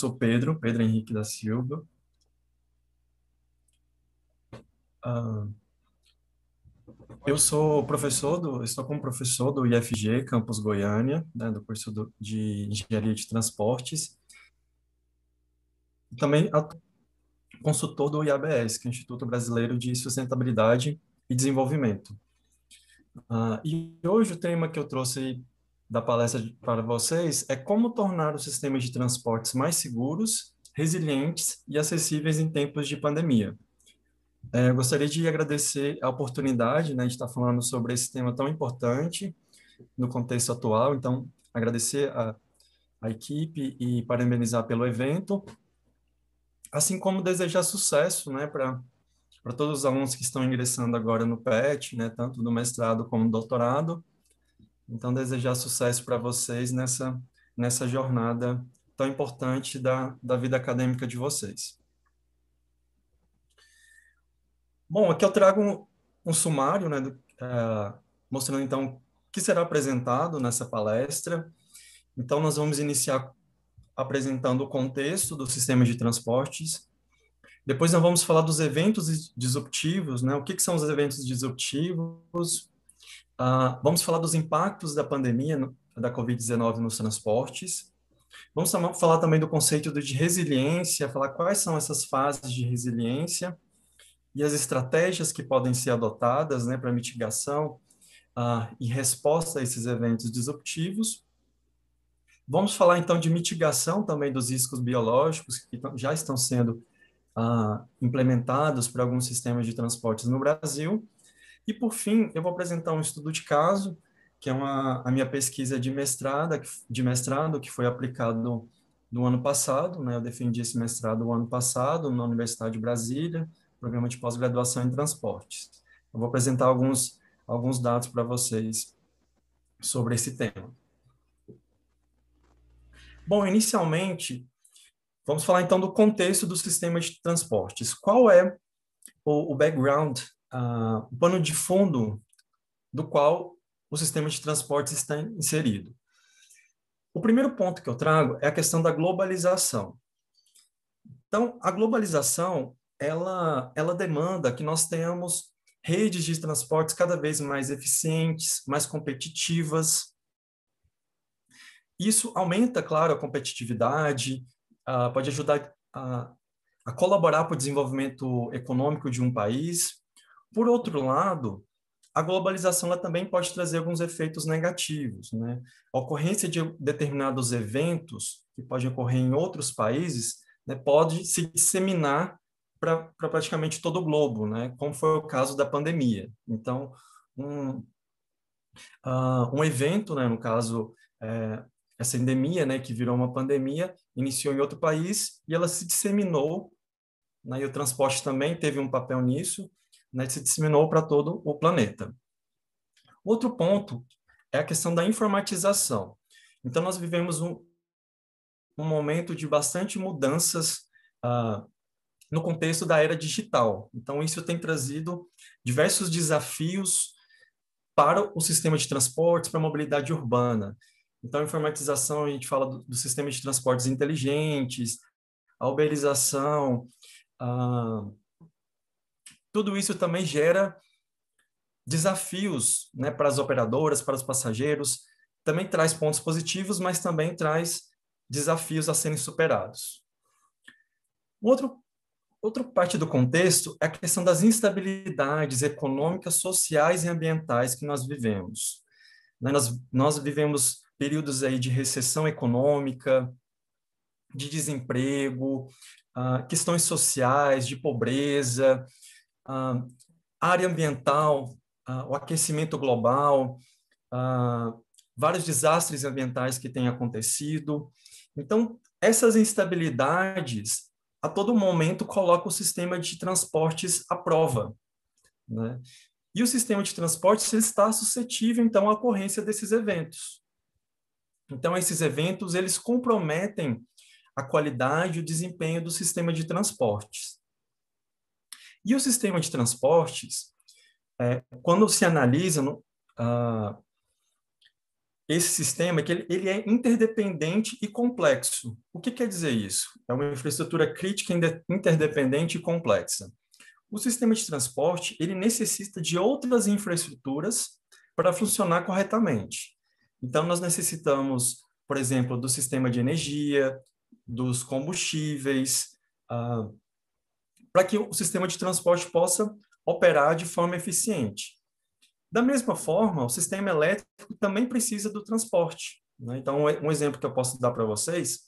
sou Pedro Henrique da Silva. Ah, estou como professor do IFG, Campus Goiânia, né, do curso de Engenharia de Transportes. E também consultor do IABS, que é o Instituto Brasileiro de Sustentabilidade e Desenvolvimento. E hoje o tema que eu trouxe da palestra para vocês é como tornar os sistemas de transportes mais seguros, resilientes e acessíveis em tempos de pandemia. Eu gostaria de agradecer a oportunidade, né, de estar falando sobre esse tema tão importante no contexto atual. Então, agradecer a equipe e parabenizar pelo evento, assim como desejar sucesso, né, para todos os alunos que estão ingressando agora no PET, né, tanto no mestrado como no doutorado. Então, desejar sucesso para vocês nessa jornada tão importante da vida acadêmica de vocês. Bom, aqui eu trago um sumário, né, mostrando, então, o que será apresentado nessa palestra. Então, nós vamos iniciar apresentando o contexto do sistema de transportes. Depois, nós vamos falar dos eventos disruptivos, né? O que são os eventos disruptivos? Vamos falar dos impactos da pandemia, da Covid-19 nos transportes. Vamos falar também do conceito de resiliência, falar quais são essas fases de resiliência e as estratégias que podem ser adotadas, né, para mitigação e resposta a esses eventos disruptivos. Vamos falar, então, de mitigação também dos riscos biológicos que já estão sendo implementados para alguns sistemas de transportes no Brasil. E, por fim, eu vou apresentar um estudo de caso, que é a minha pesquisa de mestrado, que foi aplicado no ano passado, né? Eu defendi esse mestrado no ano passado, na Universidade de Brasília, programa de pós-graduação em transportes. Eu vou apresentar alguns dados para vocês sobre esse tema. Bom, inicialmente, vamos falar então do contexto do sistema de transportes. Qual é o background, o pano de fundo do qual o sistema de transportes está inserido? O primeiro ponto que eu trago é a questão da globalização. Então, a globalização, ela demanda que nós tenhamos redes de transportes cada vez mais eficientes, mais competitivas. Isso aumenta, claro, a competitividade, pode ajudar a colaborar para o desenvolvimento econômico de um país. Por outro lado, a globalização ela também pode trazer alguns efeitos negativos, né? A ocorrência de determinados eventos que podem ocorrer em outros países, né, pode se disseminar para praticamente todo o globo, né? Como foi o caso da pandemia. Então, um evento, né, no caso, essa endemia, né, que virou uma pandemia, iniciou em outro país e ela se disseminou, né, e o transporte também teve um papel nisso, né, se disseminou para todo o planeta. Outro ponto é a questão da informatização. Então, nós vivemos um momento de bastante mudanças no contexto da era digital. Então, isso tem trazido diversos desafios para o sistema de transportes, para a mobilidade urbana. Então, a informatização, a gente fala do sistema de transportes inteligentes, a uberização, tudo isso também gera desafios, né, para as operadoras, para os passageiros, também traz pontos positivos, mas também traz desafios a serem superados. Outra parte do contexto é a questão das instabilidades econômicas, sociais e ambientais que nós vivemos. Né, nós vivemos períodos aí de recessão econômica, de desemprego, questões sociais, de pobreza, área ambiental, o aquecimento global, vários desastres ambientais que têm acontecido. Então, essas instabilidades, a todo momento, colocam o sistema de transportes à prova, né? E o sistema de transportes ele está suscetível, então, à ocorrência desses eventos. Então, esses eventos, eles comprometem a qualidade e o desempenho do sistema de transportes. E o sistema de transportes, quando se analisa esse sistema é que ele é interdependente e complexo. O que quer dizer isso? É uma infraestrutura crítica, interdependente e complexa. O sistema de transporte, ele necessita de outras infraestruturas para funcionar corretamente. Então, nós necessitamos, por exemplo, do sistema de energia, dos combustíveis, para que o sistema de transporte possa operar de forma eficiente. Da mesma forma, o sistema elétrico também precisa do transporte, né? Então, um exemplo que eu posso dar para vocês,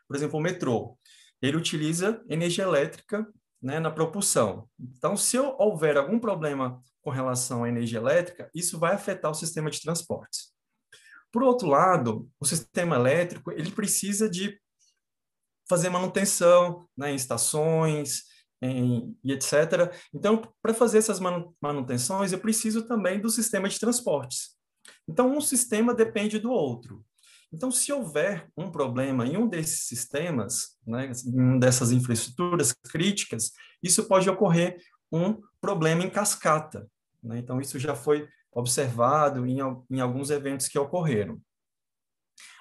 por exemplo, o metrô, ele utiliza energia elétrica, né, na propulsão. Então, se houver algum problema com relação à energia elétrica, isso vai afetar o sistema de transportes. Por outro lado, o sistema elétrico ele precisa de fazer manutenção, né, em estações, e etc. Então, para fazer essas manutenções, eu preciso também do sistema de transportes. Então, um sistema depende do outro. Então, se houver um problema em um desses sistemas, né, em uma dessas infraestruturas críticas, isso pode ocorrer um problema em cascata, né? Então, isso já foi observado em alguns eventos que ocorreram.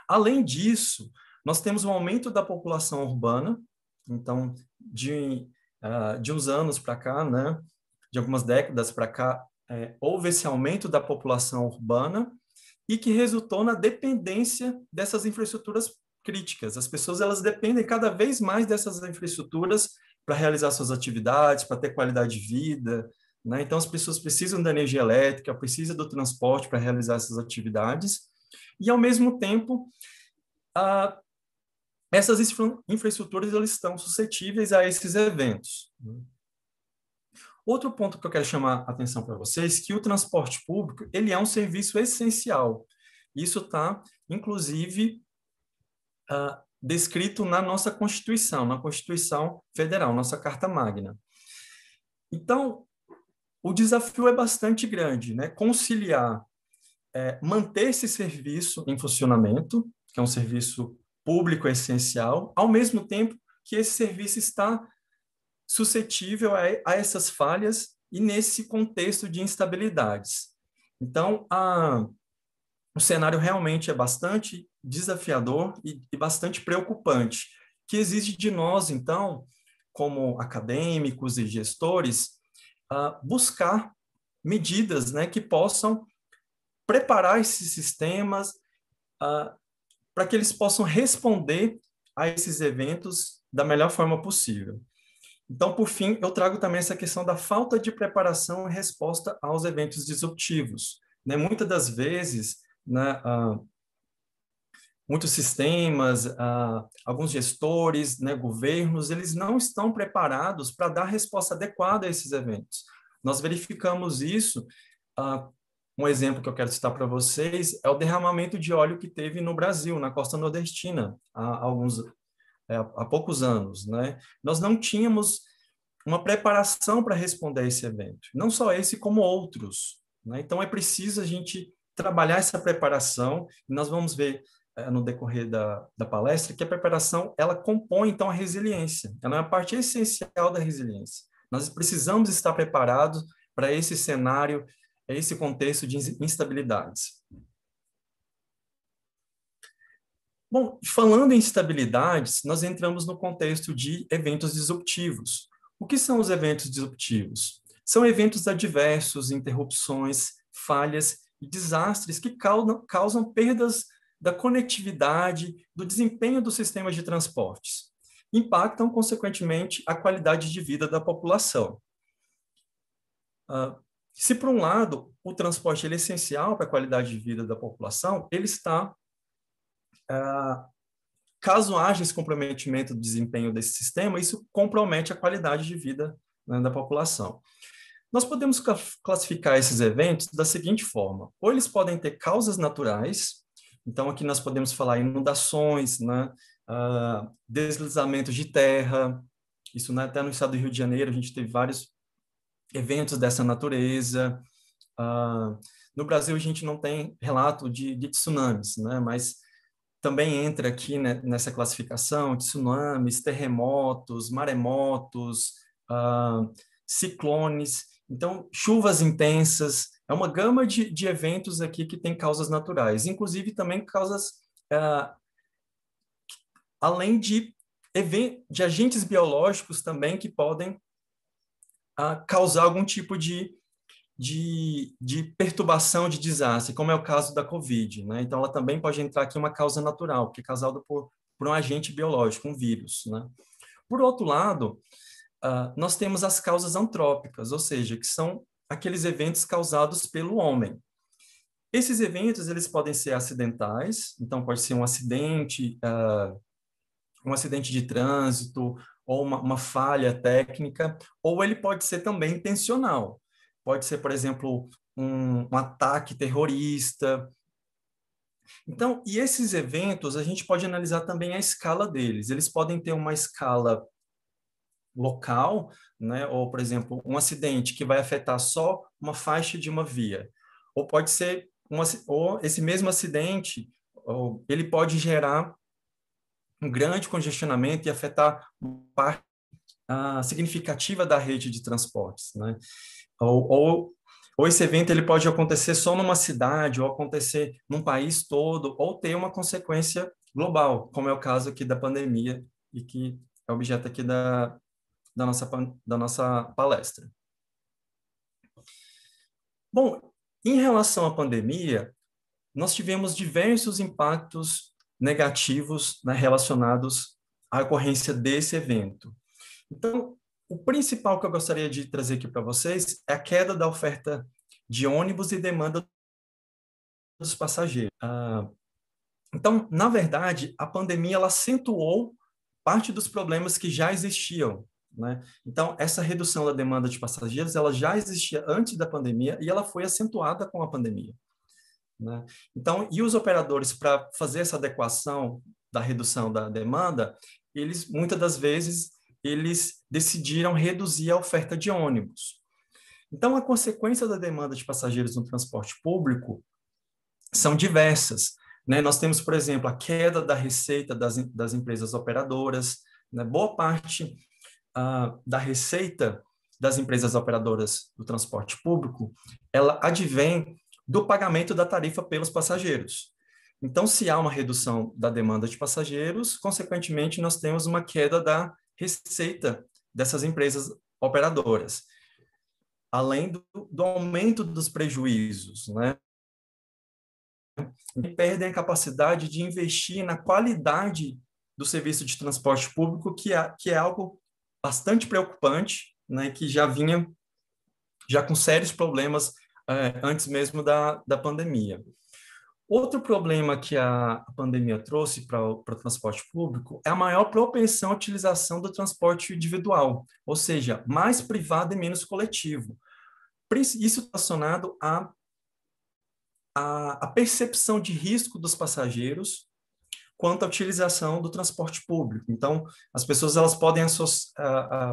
Além disso, nós temos um aumento da população urbana, então, de uns anos para cá, né, de algumas décadas para cá, houve esse aumento da população urbana e que resultou na dependência dessas infraestruturas críticas. As pessoas elas dependem cada vez mais dessas infraestruturas para realizar suas atividades, para ter qualidade de vida, né? Então, as pessoas precisam da energia elétrica, precisam do transporte para realizar essas atividades, e, ao mesmo tempo, a essas infraestruturas elas estão suscetíveis a esses eventos. Outro ponto que eu quero chamar a atenção para vocês é que o transporte público ele é um serviço essencial. Isso está, inclusive, descrito na nossa Constituição, na Constituição Federal, nossa Carta Magna. Então, o desafio é bastante grande, né? Conciliar, manter esse serviço em funcionamento, que é um serviço público essencial, ao mesmo tempo que esse serviço está suscetível a essas falhas e nesse contexto de instabilidades. Então, o cenário realmente é bastante desafiador e bastante preocupante, que exige de nós, então, como acadêmicos e gestores, buscar medidas, né, que possam preparar esses sistemas para que eles possam responder a esses eventos da melhor forma possível. Então, por fim, eu trago também essa questão da falta de preparação e resposta aos eventos disruptivos, né? Muitas das vezes, né, muitos sistemas, alguns gestores, né, governos, eles não estão preparados para dar resposta adequada a esses eventos. Nós verificamos isso. Um exemplo que eu quero citar para vocês é o derramamento de óleo que teve no Brasil, na costa nordestina, há poucos anos, né? Nós não tínhamos uma preparação para responder a esse evento, não só esse, como outros, né? Então, é preciso a gente trabalhar essa preparação, e nós vamos ver no decorrer da palestra que a preparação, ela compõe, então, a resiliência, ela é uma parte essencial da resiliência. Nós precisamos estar preparados para esse cenário, esse contexto de instabilidades. Bom, falando em instabilidades, nós entramos no contexto de eventos disruptivos. O que são os eventos disruptivos? São eventos adversos, interrupções, falhas e desastres que causam perdas da conectividade, do desempenho dos sistemas de transportes. Impactam, consequentemente, a qualidade de vida da população. Se, por um lado, o transporte é essencial para a qualidade de vida da população, ele está caso haja esse comprometimento do desempenho desse sistema, isso compromete a qualidade de vida, né, da população. Nós podemos classificar esses eventos da seguinte forma: ou eles podem ter causas naturais, então aqui nós podemos falar inundações, né, deslizamentos de terra, isso, né, até no estado do Rio de Janeiro a gente teve vários eventos dessa natureza. No Brasil a gente não tem relato de tsunamis, né, mas também entra aqui, né, nessa classificação, tsunamis, terremotos, maremotos, ciclones. Então, chuvas intensas, é uma gama de eventos aqui que tem causas naturais, inclusive também causas, ah, além de agentes biológicos também que podem causar algum tipo de perturbação, de desastre, como é o caso da Covid, né? Então, ela também pode entrar aqui uma causa natural, que é causada por um agente biológico, um vírus, né? Por outro lado, nós temos as causas antrópicas, ou seja, que são aqueles eventos causados pelo homem. Esses eventos, eles podem ser acidentais, então pode ser um acidente de trânsito ou uma falha técnica, ou ele pode ser também intencional. Pode ser, por exemplo, um ataque terrorista. Então, e esses eventos, a gente pode analisar também a escala deles. Eles podem ter uma escala local, né? Ou, por exemplo, um acidente que vai afetar só uma faixa de uma via. Ou pode ser ou esse mesmo acidente, ele pode gerar um grande congestionamento e afetar parte significativa da rede de transportes, né? Ou, ou, ou esse evento ele pode acontecer só numa cidade, ou acontecer num país todo, ou ter uma consequência global, como é o caso aqui da pandemia e que é objeto aqui da nossa palestra. Bom, em relação à pandemia, nós tivemos diversos impactos negativos, né, relacionados à ocorrência desse evento. Então, o principal que eu gostaria de trazer aqui para vocês é a queda da oferta de ônibus e demanda dos passageiros. Então, na verdade, a pandemia ela acentuou parte dos problemas que já existiam, né? Então, essa redução da demanda de passageiros, ela já existia antes da pandemia e ela foi acentuada com a pandemia, né? Então, e os operadores, para fazer essa adequação da redução da demanda, eles, muitas das vezes, eles decidiram reduzir a oferta de ônibus. Então, a consequência da demanda de passageiros no transporte público são diversas, né? Nós temos, por exemplo, a queda da receita das empresas operadoras, né? Boa parte da receita das empresas operadoras do transporte público, ela advém do pagamento da tarifa pelos passageiros. Então, se há uma redução da demanda de passageiros, consequentemente, nós temos uma queda da receita dessas empresas operadoras, além do aumento dos prejuízos, né? E perdem a capacidade de investir na qualidade do serviço de transporte público, que é algo bastante preocupante, né? Que já vinha já com sérios problemas antes mesmo da pandemia. Outro problema que a pandemia trouxe para o transporte público é a maior propensão à utilização do transporte individual, ou seja, mais privado e menos coletivo. Isso relacionado à percepção de risco dos passageiros quanto à utilização do transporte público. Então, as pessoas elas podem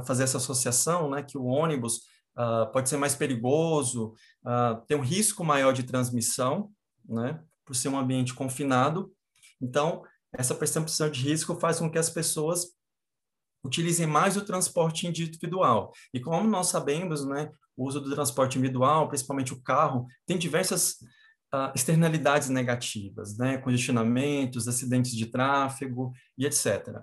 fazer essa associação, né, que o ônibus pode ser mais perigoso, tem um risco maior de transmissão, né, por ser um ambiente confinado. Então, essa percepção de risco faz com que as pessoas utilizem mais o transporte individual. E como nós sabemos, né, o uso do transporte individual, principalmente o carro, tem diversas externalidades negativas, né, congestionamentos, acidentes de tráfego e etc.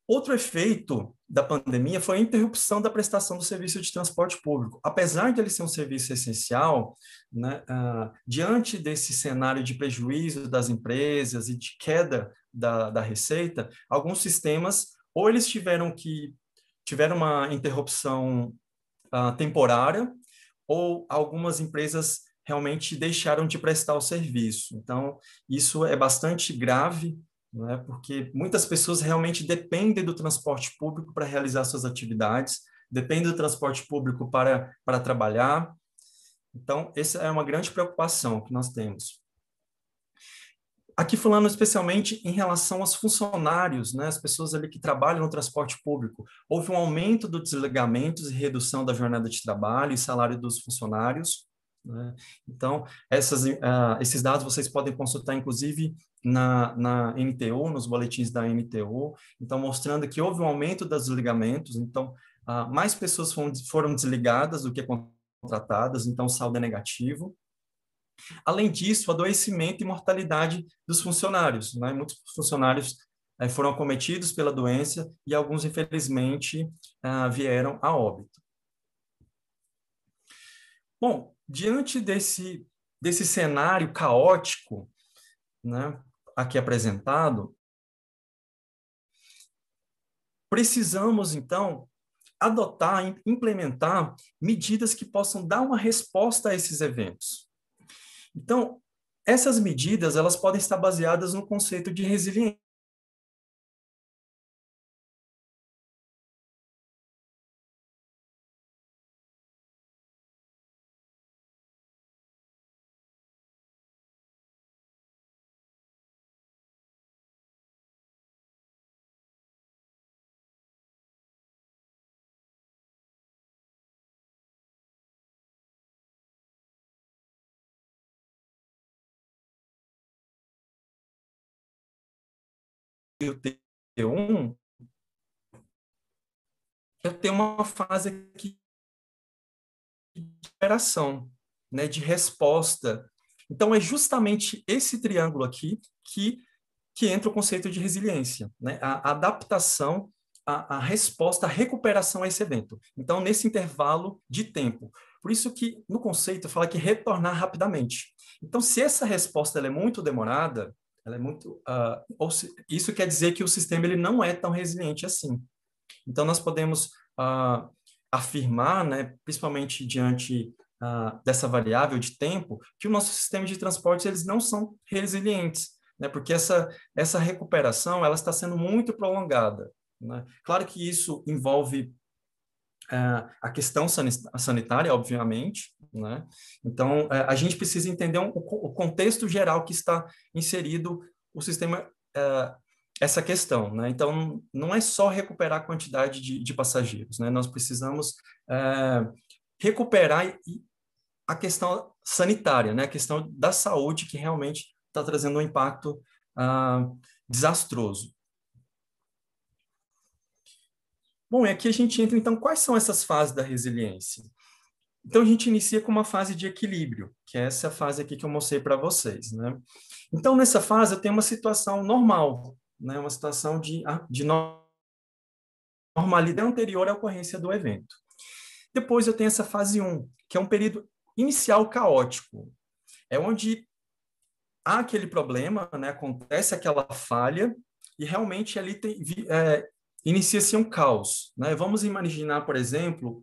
Outro efeito da pandemia foi a interrupção da prestação do serviço de transporte público. Apesar de ele ser um serviço essencial, né, diante desse cenário de prejuízo das empresas e de queda da receita, alguns sistemas, ou eles tiveram uma interrupção temporária, ou algumas empresas realmente deixaram de prestar o serviço. Então, isso é bastante grave, né, porque muitas pessoas realmente dependem do transporte público para realizar suas atividades, dependem do transporte público para trabalhar. Então, essa é uma grande preocupação que nós temos. Aqui falando especialmente em relação aos funcionários, né, as pessoas ali que trabalham no transporte público. Houve um aumento dos desligamentos e redução da jornada de trabalho e salário dos funcionários, né? Então, esses dados vocês podem consultar, inclusive, na NTU, nos boletins da NTU, então, mostrando que houve um aumento dos desligamentos, então, mais pessoas foram desligadas do que contratadas, então, o saldo é negativo. Além disso, adoecimento e mortalidade dos funcionários, né? Muitos funcionários foram acometidos pela doença e alguns, infelizmente, vieram a óbito. Bom, diante desse cenário caótico, né, aqui apresentado, precisamos, então, adotar, implementar medidas que possam dar uma resposta a esses eventos. Então, essas medidas, elas podem estar baseadas no conceito de resiliência. O T1, eu tenho uma fase aqui de operação, né, de resposta. Então, é justamente esse triângulo aqui que entra o conceito de resiliência, né? A adaptação, a resposta, a recuperação a esse evento. Então, nesse intervalo de tempo. Por isso que, no conceito, fala que retornar rapidamente. Então, se essa resposta ela é muito demorada, ela é muito... isso quer dizer que o sistema ele não é tão resiliente assim. Então, nós podemos afirmar, né, principalmente diante dessa variável de tempo, que o nosso sistema de transportes eles não são resilientes, né, porque essa recuperação ela está sendo muito prolongada, né? Claro que isso envolve a questão sanitária, obviamente, né? Então, a gente precisa entender o contexto geral que está inserido o sistema, essa questão, né? Então, não é só recuperar a quantidade de passageiros, né? Nós precisamos recuperar a questão sanitária, né? A questão da saúde que realmente está trazendo um impacto desastroso. Bom, e aqui a gente entra, então, quais são essas fases da resiliência? Então, a gente inicia com uma fase de equilíbrio, que é essa fase aqui que eu mostrei para vocês, né? Então, nessa fase, eu tenho uma situação normal, né? Uma situação de normalidade anterior à ocorrência do evento. Depois, eu tenho essa fase 1, que é um período inicial caótico. É onde há aquele problema, né? Acontece aquela falha, e realmente ali inicia-se um caos, né? Vamos imaginar, por exemplo,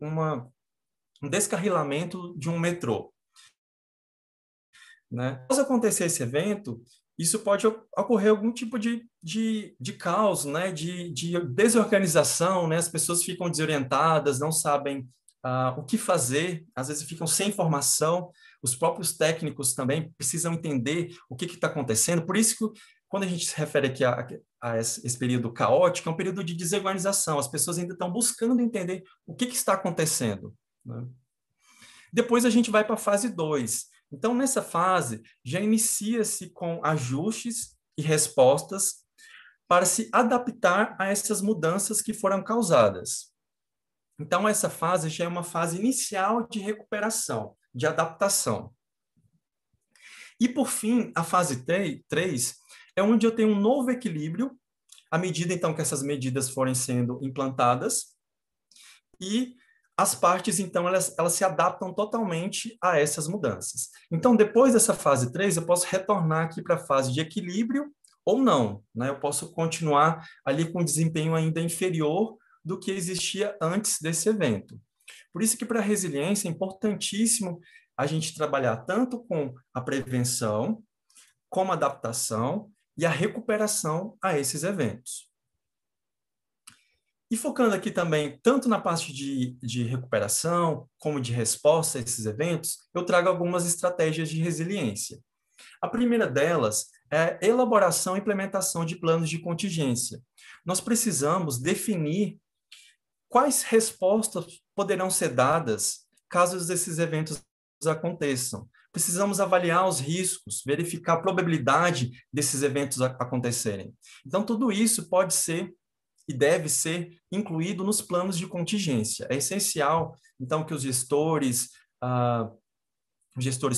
um descarrilamento de um metrô, né? Após acontecer esse evento, isso pode ocorrer algum tipo de caos, né? De desorganização, né? As pessoas ficam desorientadas, não sabem o que fazer, às vezes ficam sem informação, os próprios técnicos também precisam entender o que está acontecendo, por isso que quando a gente se refere aqui a esse período caótico, é um período de desorganização, as pessoas ainda estão buscando entender o que está acontecendo, né? Depois a gente vai para a fase 2. Então, nessa fase, já inicia-se com ajustes e respostas para se adaptar a essas mudanças que foram causadas. Então, essa fase já é uma fase inicial de recuperação, de adaptação. E, por fim, a fase 3 é onde eu tenho um novo equilíbrio, à medida, então, que essas medidas forem sendo implantadas, e as partes, então, elas se adaptam totalmente a essas mudanças. Então, depois dessa fase 3, eu posso retornar aqui para a fase de equilíbrio ou não, né? Eu posso continuar ali com desempenho ainda inferior do que existia antes desse evento. Por isso que para a resiliência é importantíssimo a gente trabalhar tanto com a prevenção, como a adaptação e a recuperação a esses eventos. E focando aqui também, tanto na parte de recuperação, como de resposta a esses eventos, eu trago algumas estratégias de resiliência. A primeira delas é a elaboração e implementação de planos de contingência. Nós precisamos definir quais respostas poderão ser dadas caso esses eventos aconteçam. Precisamos avaliar os riscos, verificar a probabilidade desses eventos acontecerem. Então, tudo isso pode ser e deve ser incluído nos planos de contingência. É essencial, então, que os gestores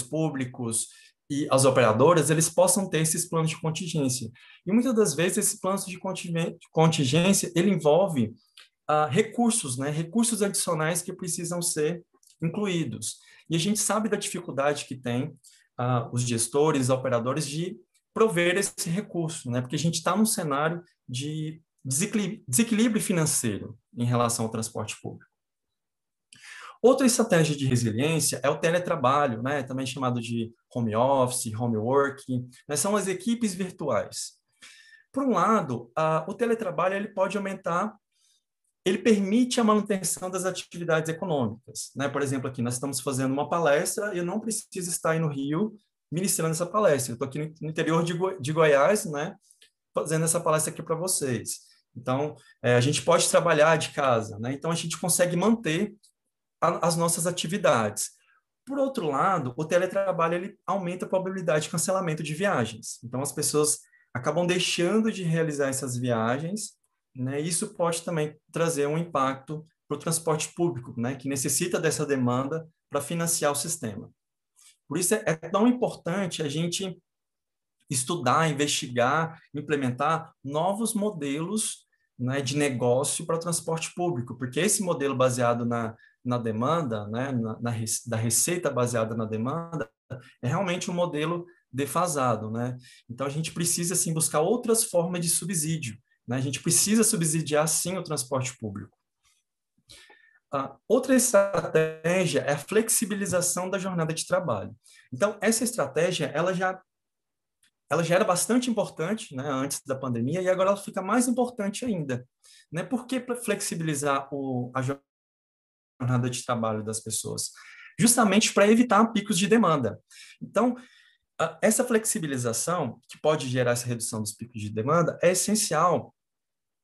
públicos e as operadoras, eles possam ter esses planos de contingência. E muitas das vezes, esses planos de contingência, ele envolve recursos, né? Recursos adicionais que precisam ser incluídos. E a gente sabe da dificuldade que tem os gestores, operadores, de prover esse recurso, né? Porque a gente está num cenário de desequilíbrio financeiro em relação ao transporte público. Outra estratégia de resiliência é o teletrabalho, né? Também chamado de home office, home working, né? São as equipes virtuais. Por um lado, o teletrabalho ele pode aumentar, ele permite a manutenção das atividades econômicas, né? Por exemplo, aqui nós estamos fazendo uma palestra e eu não preciso estar aí no Rio ministrando essa palestra. Eu estou aqui no interior de Goiás, né? Fazendo essa palestra aqui para vocês. Então, a gente pode trabalhar de casa, né? Então, a gente consegue manter as nossas atividades. Por outro lado, o teletrabalho ele aumenta a probabilidade de cancelamento de viagens. Então, as pessoas acabam deixando de realizar essas viagens, né? Isso pode também trazer um impacto para o transporte público, né? Que necessita dessa demanda para financiar o sistema. Por isso é tão importante a gente estudar, investigar, implementar novos modelos, né, de negócio para o transporte público, porque esse modelo baseado na demanda, né, da receita baseada na demanda, é realmente um modelo defasado, né? Então a gente precisa assim buscar outras formas de subsídio, né? A gente precisa subsidiar sim o transporte público. Outra estratégia é a flexibilização da jornada de trabalho. Então essa estratégia ela já era bastante importante, né, antes da pandemia, e agora ela fica mais importante ainda. Né? Por que flexibilizar a jornada de trabalho das pessoas? Justamente para evitar picos de demanda. Então, essa flexibilização, que pode gerar essa redução dos picos de demanda, é essencial,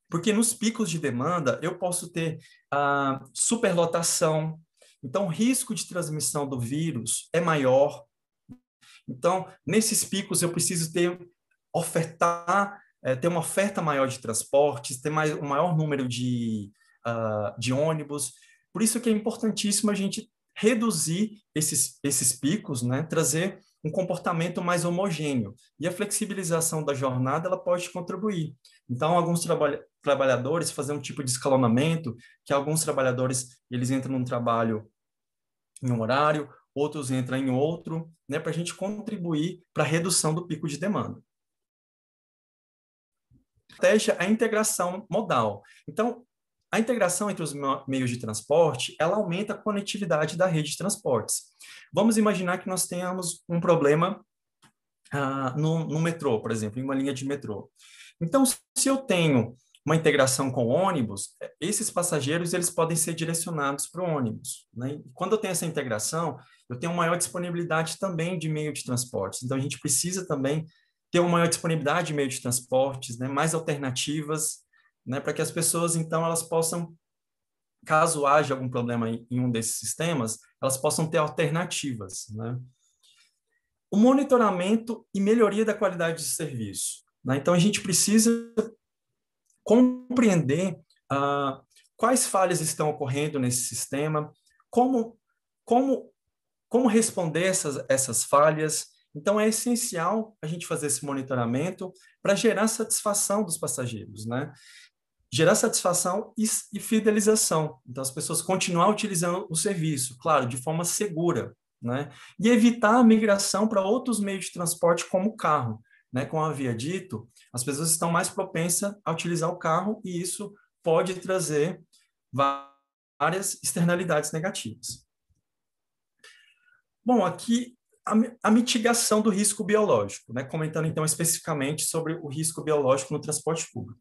porque nos picos de demanda eu posso ter superlotação, então o risco de transmissão do vírus é maior. Então, nesses picos, eu preciso ter uma oferta maior de transportes, ter um maior número de ônibus. Por isso que é importantíssimo a gente reduzir esses picos, né? Trazer um comportamento mais homogêneo. E a flexibilização da jornada ela pode contribuir. Então, alguns trabalhadores fazem um tipo de escalonamento, que alguns trabalhadores eles entram num trabalho em um horário, outros entram em outro, né, para a gente contribuir para a redução do pico de demanda. A estratégia é a integração modal. Então, a integração entre os meios de transporte, ela aumenta a conectividade da rede de transportes. Vamos imaginar que nós tenhamos um problema no metrô, por exemplo, em uma linha de metrô. Então, se eu tenho uma integração com ônibus, esses passageiros eles podem ser direcionados para o ônibus. Né? E quando eu tenho essa integração, eu tenho maior disponibilidade também de meio de transportes. Então, a gente precisa também ter uma maior disponibilidade de meio de transportes, né? Mais alternativas, né? Para que as pessoas, então, elas possam, caso haja algum problema em um desses sistemas, elas possam ter alternativas. Né? O monitoramento e melhoria da qualidade de serviço. Né? Então, a gente precisa compreender quais falhas estão ocorrendo nesse sistema, como responder essas falhas. Então, é essencial a gente fazer esse monitoramento para gerar satisfação dos passageiros, né? Gerar satisfação e fidelização. Então, as pessoas continuar utilizando o serviço, claro, de forma segura, né? E evitar a migração para outros meios de transporte, como o carro. Né? Como eu havia dito, as pessoas estão mais propensas a utilizar o carro e isso pode trazer várias externalidades negativas. Bom, aqui a mitigação do risco biológico, né? Comentando então especificamente sobre o risco biológico no transporte público.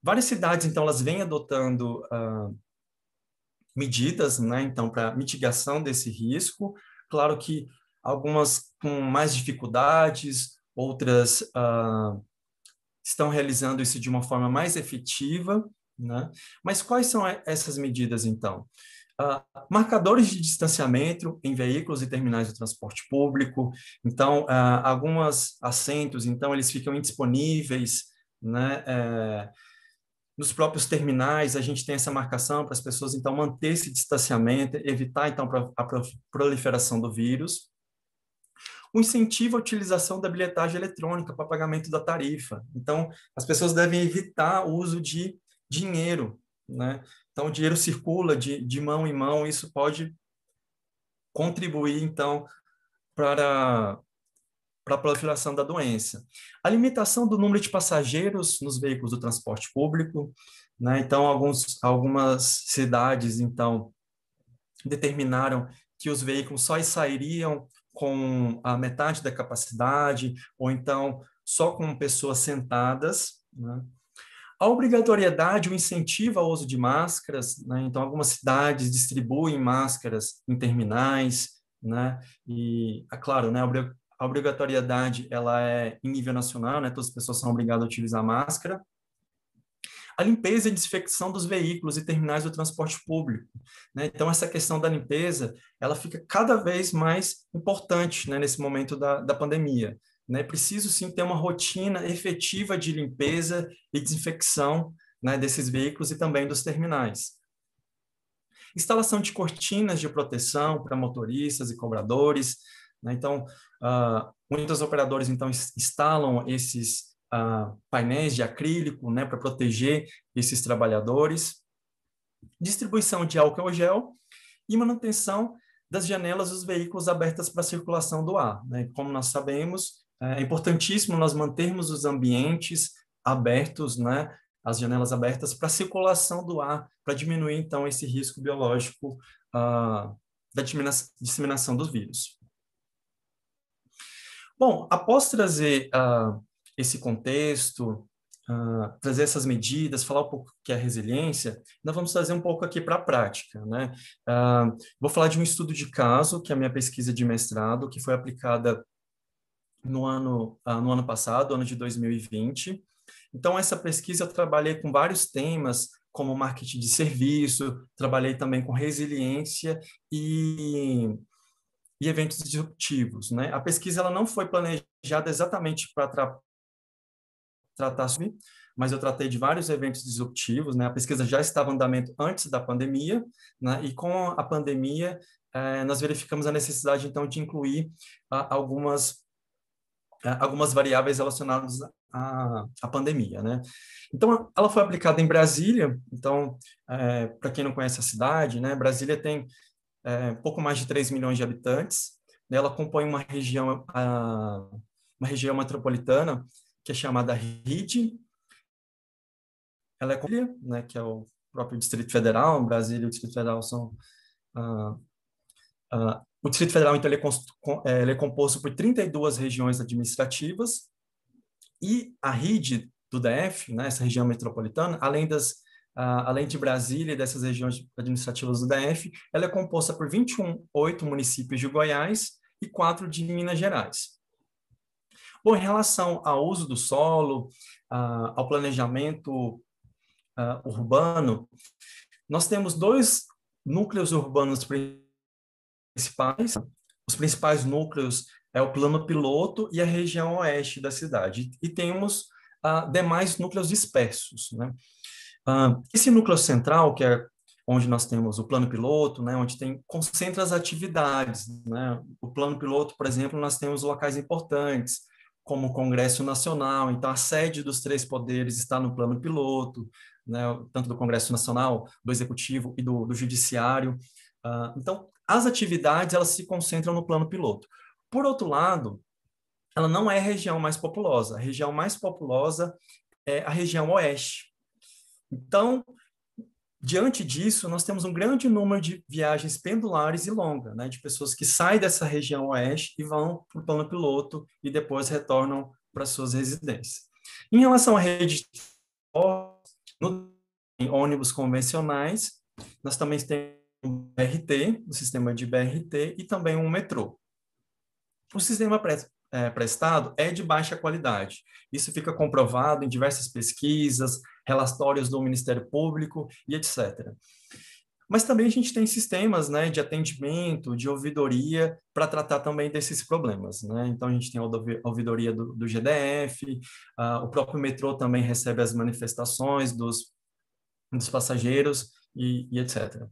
Várias cidades, então, elas vêm adotando medidas, né? Então, para mitigação desse risco. Claro que algumas com mais dificuldades, outras estão realizando isso de uma forma mais efetiva, né? Mas quais são essas medidas, então? Marcadores de distanciamento em veículos e terminais de transporte público. Então, alguns assentos, então, eles ficam indisponíveis, né? Nos próprios terminais, a gente tem essa marcação para as pessoas, então, manter esse distanciamento, evitar, então, a proliferação do vírus. O incentivo à utilização da bilhetagem eletrônica para pagamento da tarifa. Então, as pessoas devem evitar o uso de dinheiro, né? Então, o dinheiro circula de mão em mão, isso pode contribuir, então, para a proliferação da doença. A limitação do número de passageiros nos veículos do transporte público, né? Então, algumas cidades, então, determinaram que os veículos só sairiam com a metade da capacidade, ou então só com pessoas sentadas, né? A obrigatoriedade, o incentivo ao uso de máscaras, né? Então, algumas cidades distribuem máscaras em terminais, né? E, é claro, né, a obrigatoriedade ela é em nível nacional, né? Todas as pessoas são obrigadas a utilizar máscara. A limpeza e desinfecção dos veículos e terminais do transporte público, né? Então, essa questão da limpeza, ela fica cada vez mais importante, né, nesse momento da pandemia, né? Preciso, sim, ter uma rotina efetiva de limpeza e desinfecção, né, desses veículos e também dos terminais. Instalação de cortinas de proteção para motoristas e cobradores, né? Então, muitos operadores, então, instalam esses painéis de acrílico, né, para proteger esses trabalhadores, distribuição de álcool gel e manutenção das janelas dos veículos abertas para a circulação do ar, né? Como nós sabemos, é importantíssimo nós mantermos os ambientes abertos, né, as janelas abertas para a circulação do ar, para diminuir, então, esse risco biológico da disseminação dos vírus. Bom, após trazer esse contexto, trazer essas medidas, falar um pouco o que é resiliência, nós vamos trazer um pouco aqui para a prática, né? Vou falar de um estudo de caso, que é a minha pesquisa de mestrado, que foi aplicada no ano passado, ano de 2020. Então, essa pesquisa eu trabalhei com vários temas, como marketing de serviço, trabalhei também com resiliência e eventos disruptivos, né? A pesquisa ela não foi planejada exatamente para tratar sobre, mas eu tratei de vários eventos disruptivos, né? A pesquisa já estava em andamento antes da pandemia, né? E com a pandemia, nós verificamos a necessidade, então, de incluir algumas variáveis relacionadas à pandemia, né? Então, ela foi aplicada em Brasília. Então, para quem não conhece a cidade, né? Brasília tem um pouco mais de 3 milhões de habitantes. Ela compõe uma região metropolitana que é chamada RID. Ela é, né, que é o próprio Distrito Federal. Brasília e o Distrito Federal são o Distrito Federal, então, ele é composto por 32 regiões administrativas, e a RID do DF, né, essa região metropolitana, além de Brasília e dessas regiões administrativas do DF, ela é composta por 28 municípios de Goiás e 4 de Minas Gerais. Bom, em relação ao uso do solo, ao planejamento urbano, nós temos 2 núcleos urbanos principais. Os principais núcleos é o plano piloto e a região oeste da cidade. E temos demais núcleos dispersos, né? Esse núcleo central, que é onde nós temos o plano piloto, né, onde concentra as atividades, né? O plano piloto, por exemplo, nós temos locais importantes, como o Congresso Nacional. Então, a sede dos 3 poderes está no plano piloto, né, tanto do Congresso Nacional, do Executivo e do Judiciário. Então, as atividades, elas se concentram no plano piloto. Por outro lado, ela não é a região mais populosa. A região mais populosa é a região oeste. Então, diante disso, nós temos um grande número de viagens pendulares e longas, né, de pessoas que saem dessa região oeste e vão para o plano piloto e depois retornam para suas residências. Em relação à rede de ônibus convencionais, nós também temos o BRT, o sistema de BRT, e também um metrô. O sistema prestado é de baixa qualidade. Isso fica comprovado em diversas pesquisas, relatórios do Ministério Público e etc. Mas também a gente tem sistemas, né, de atendimento, de ouvidoria, para tratar também desses problemas, né? Então, a gente tem a ouvidoria do GDF, o próprio metrô também recebe as manifestações dos passageiros e etc.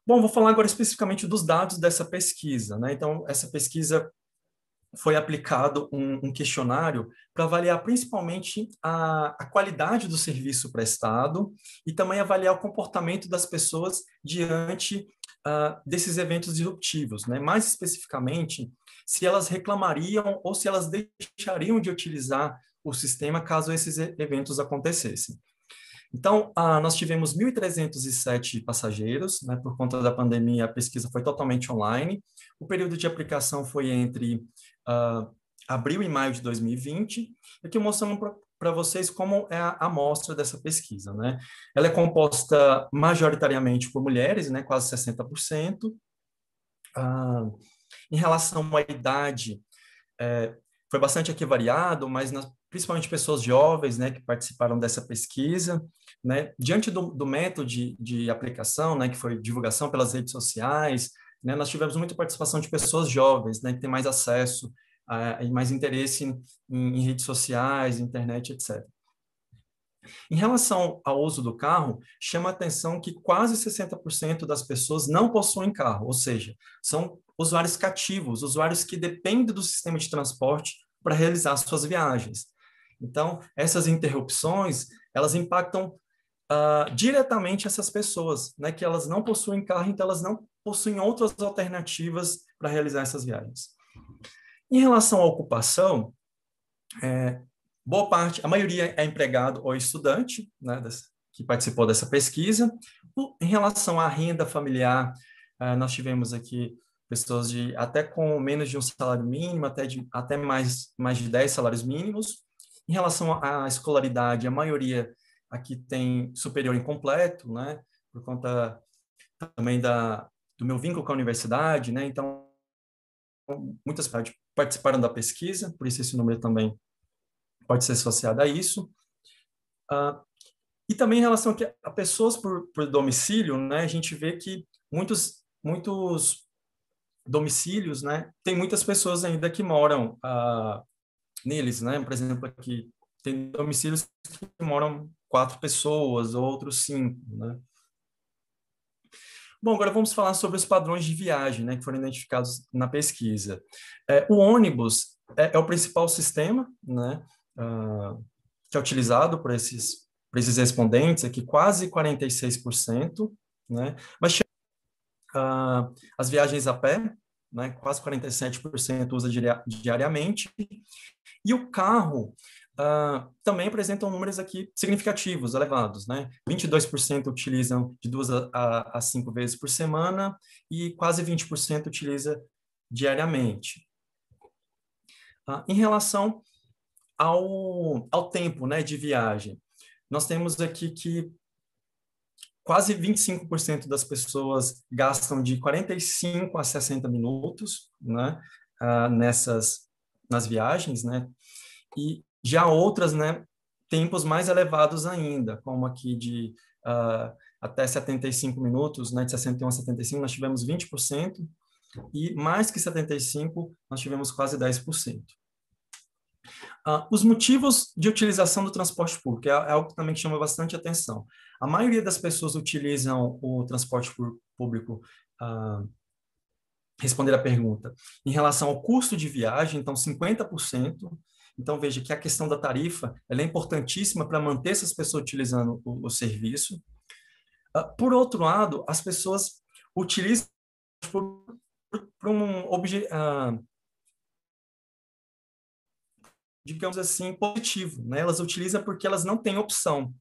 Bom, vou falar agora especificamente dos dados dessa pesquisa, né? Então, essa pesquisa foi aplicado um questionário para avaliar principalmente a qualidade do serviço prestado e também avaliar o comportamento das pessoas diante desses eventos disruptivos, né? Mais especificamente, se elas reclamariam ou se elas deixariam de utilizar o sistema caso esses eventos acontecessem. Então, nós tivemos 1.307 passageiros, né? Por conta da pandemia, a pesquisa foi totalmente online. O período de aplicação foi entre abril e maio de 2020. Aqui mostrando para vocês como é a amostra dessa pesquisa, né? Ela é composta majoritariamente por mulheres, né? Quase 60%. Em relação à idade, foi bastante aqui variado, mas principalmente pessoas jovens, né, que participaram dessa pesquisa, né, diante do método de aplicação, né, que foi divulgação pelas redes sociais, né, nós tivemos muita participação de pessoas jovens, né, que têm mais acesso e mais interesse em redes sociais, internet, etc. Em relação ao uso do carro, chama a atenção que quase 60% das pessoas não possuem carro, ou seja, são usuários cativos, usuários que dependem do sistema de transporte para realizar suas viagens. Então, essas interrupções, elas impactam diretamente essas pessoas, né, que elas não possuem carro, então elas não possuem outras alternativas para realizar essas viagens. Em relação à ocupação, boa parte, a maioria é empregado ou estudante, né, que participou dessa pesquisa. Em relação à renda familiar, nós tivemos aqui pessoas até com menos de um salário mínimo, até mais de 10 salários mínimos. Em relação à escolaridade, a maioria aqui tem superior incompleto, né, por conta também do meu vínculo com a universidade, né, então muitas participaram da pesquisa, por isso esse número também pode ser associado a isso. E também em relação a pessoas por domicílio, né, a gente vê que muitos domicílios, né, tem muitas pessoas ainda que moram neles, né, por exemplo, aqui tem domicílios que moram 4 pessoas, outros 5, né. Bom, agora vamos falar sobre os padrões de viagem, né, que foram identificados na pesquisa. O ônibus é o principal sistema, né, que é utilizado por esses respondentes aqui, quase 46%, né? Mas as viagens a pé, né, quase 47% usa diariamente, e o carro também apresentam números aqui significativos, elevados, né? 22% utilizam de 2 a 5 vezes por semana e quase 20% utiliza diariamente. Em relação ao tempo, né, de viagem, nós temos aqui que quase 25% das pessoas gastam de 45 a 60 minutos, né, nas viagens, né, e já outras, né, tempos mais elevados ainda, como aqui de até 75 minutos, né, de 61 a 75, nós tivemos 20%, e mais que 75, nós tivemos quase 10%. Os motivos de utilização do transporte público é algo que também chama bastante atenção. A maioria das pessoas utilizam o transporte público, responder a pergunta, em relação ao custo de viagem, então 50%. Então, veja que a questão da tarifa ela é importantíssima para manter essas pessoas utilizando o serviço. Por outro lado, as pessoas utilizam por um digamos assim, positivo, né? Elas utilizam porque elas não têm opção.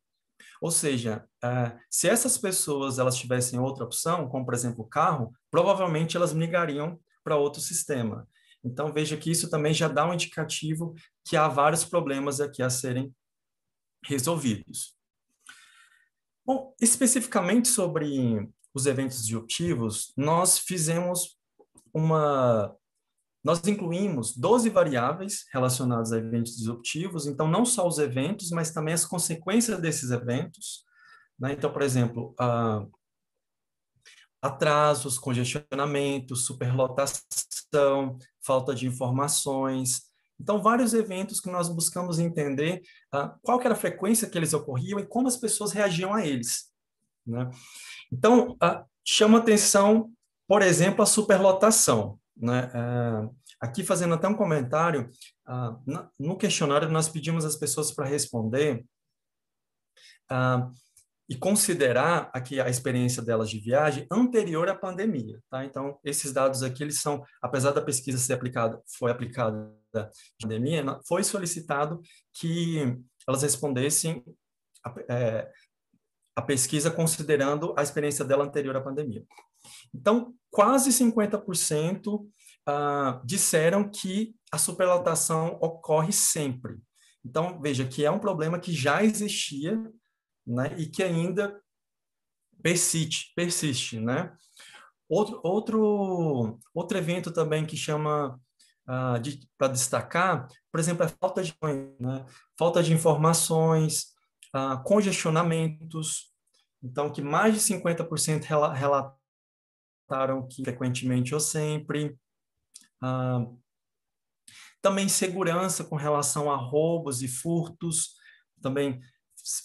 Ou seja, se essas pessoas elas tivessem outra opção, como por exemplo o carro, provavelmente elas migrariam para outro sistema. Então veja que isso também já dá um indicativo que há vários problemas aqui a serem resolvidos. Bom, especificamente sobre os eventos disruptivos, nós incluímos 12 variáveis relacionadas a eventos disruptivos, então não só os eventos, mas também as consequências desses eventos, né? Então, por exemplo, atrasos, congestionamentos, superlotação, falta de informações. Então, vários eventos que nós buscamos entender qual que era a frequência que eles ocorriam e como as pessoas reagiam a eles, né? Então, chama atenção, por exemplo, a superlotação, né? Aqui, fazendo até um comentário, no questionário nós pedimos às pessoas para responder e considerar aqui a experiência delas de viagem anterior à pandemia, tá? Então, esses dados aqui, eles são, apesar da pesquisa ser aplicada, foi aplicada na pandemia, foi solicitado que elas respondessem a pesquisa considerando a experiência dela anterior à pandemia. Então, quase 50% disseram que a superlotação ocorre sempre. Então, veja que é um problema que já existia, né, e que ainda persiste, né? Outro evento também que chama para destacar, por exemplo, é a falta de, né? Falta de informações, congestionamentos. Então, que mais de 50% relataram que frequentemente ou sempre. Também segurança com relação a roubos e furtos, também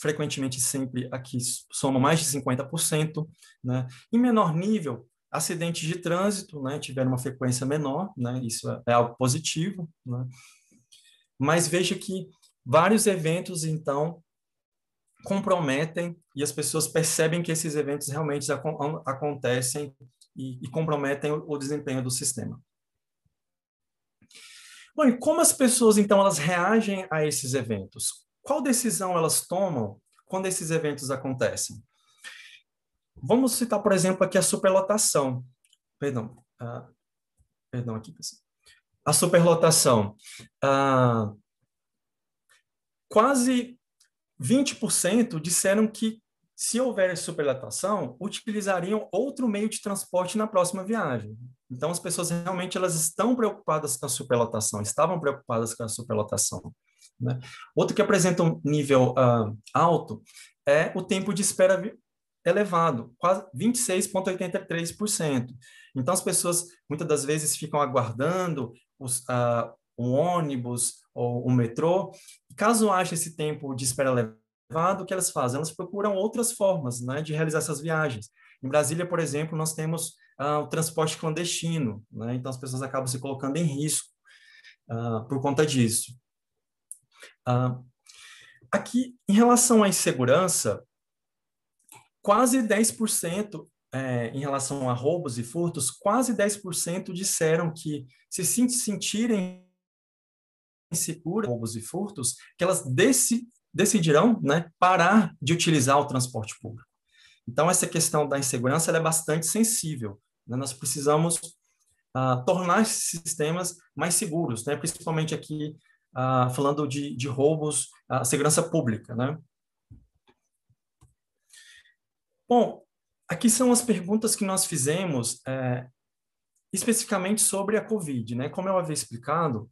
frequentemente sempre aqui soma mais de 50%, né? Em menor nível, acidentes de trânsito, né, tiveram uma frequência menor, né, isso é algo positivo, né? Mas veja que vários eventos, então, comprometem e as pessoas percebem que esses eventos realmente acontecem e comprometem o desempenho do sistema. Bom, e como as pessoas, então, elas reagem a esses eventos? Qual decisão elas tomam quando esses eventos acontecem? Vamos citar, por exemplo, aqui a superlotação. Perdão aqui, pessoal. A superlotação. Quase 20% disseram que, se houver superlotação, utilizariam outro meio de transporte na próxima viagem. Então, as pessoas realmente elas estão preocupadas com a superlotação, estavam preocupadas com a superlotação, né? Outro que apresenta um nível alto é o tempo de espera elevado, quase 26,83%. Então, as pessoas, muitas das vezes, ficam aguardando um ônibus ou um metrô, e caso haja esse tempo de espera elevado, o que elas fazem? Elas procuram outras formas, né, de realizar essas viagens. Em Brasília, por exemplo, nós temos o transporte clandestino, né? Então as pessoas acabam se colocando em risco por conta disso. Aqui, em relação à insegurança, quase 10%, em relação a roubos e furtos, quase 10% disseram que se sentirem inseguras, roubos e furtos, que elas decidirão, né, parar de utilizar o transporte público. Então, essa questão da insegurança ela é bastante sensível, né? Nós precisamos tornar esses sistemas mais seguros, né? Principalmente aqui, falando de roubos à segurança pública, né? Bom, aqui são as perguntas que nós fizemos especificamente sobre a COVID, né? Como eu havia explicado,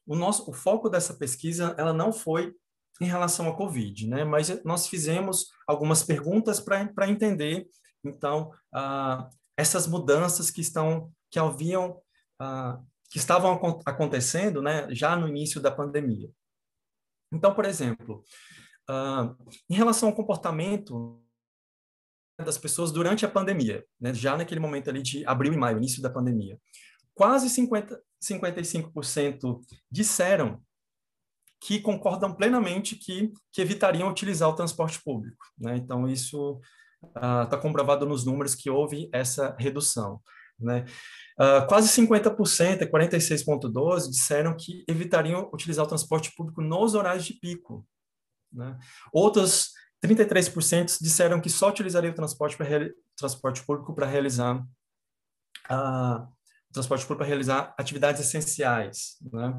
o foco dessa pesquisa ela não foi em relação à COVID, né? Mas nós fizemos algumas perguntas para entender, então, essas mudanças que estavam acontecendo, né? Já no início da pandemia. Então, por exemplo, em relação ao comportamento das pessoas durante a pandemia, né? Já naquele momento ali de abril e maio, início da pandemia, quase 55% disseram que concordam plenamente que evitariam utilizar o transporte público, né? Então, isso está comprovado nos números que houve essa redução, né? Quase 50%, 46,12%, disseram que evitariam utilizar o transporte público nos horários de pico, né? Outros 33% disseram que só utilizariam o transporte público para realizar atividades essenciais, né?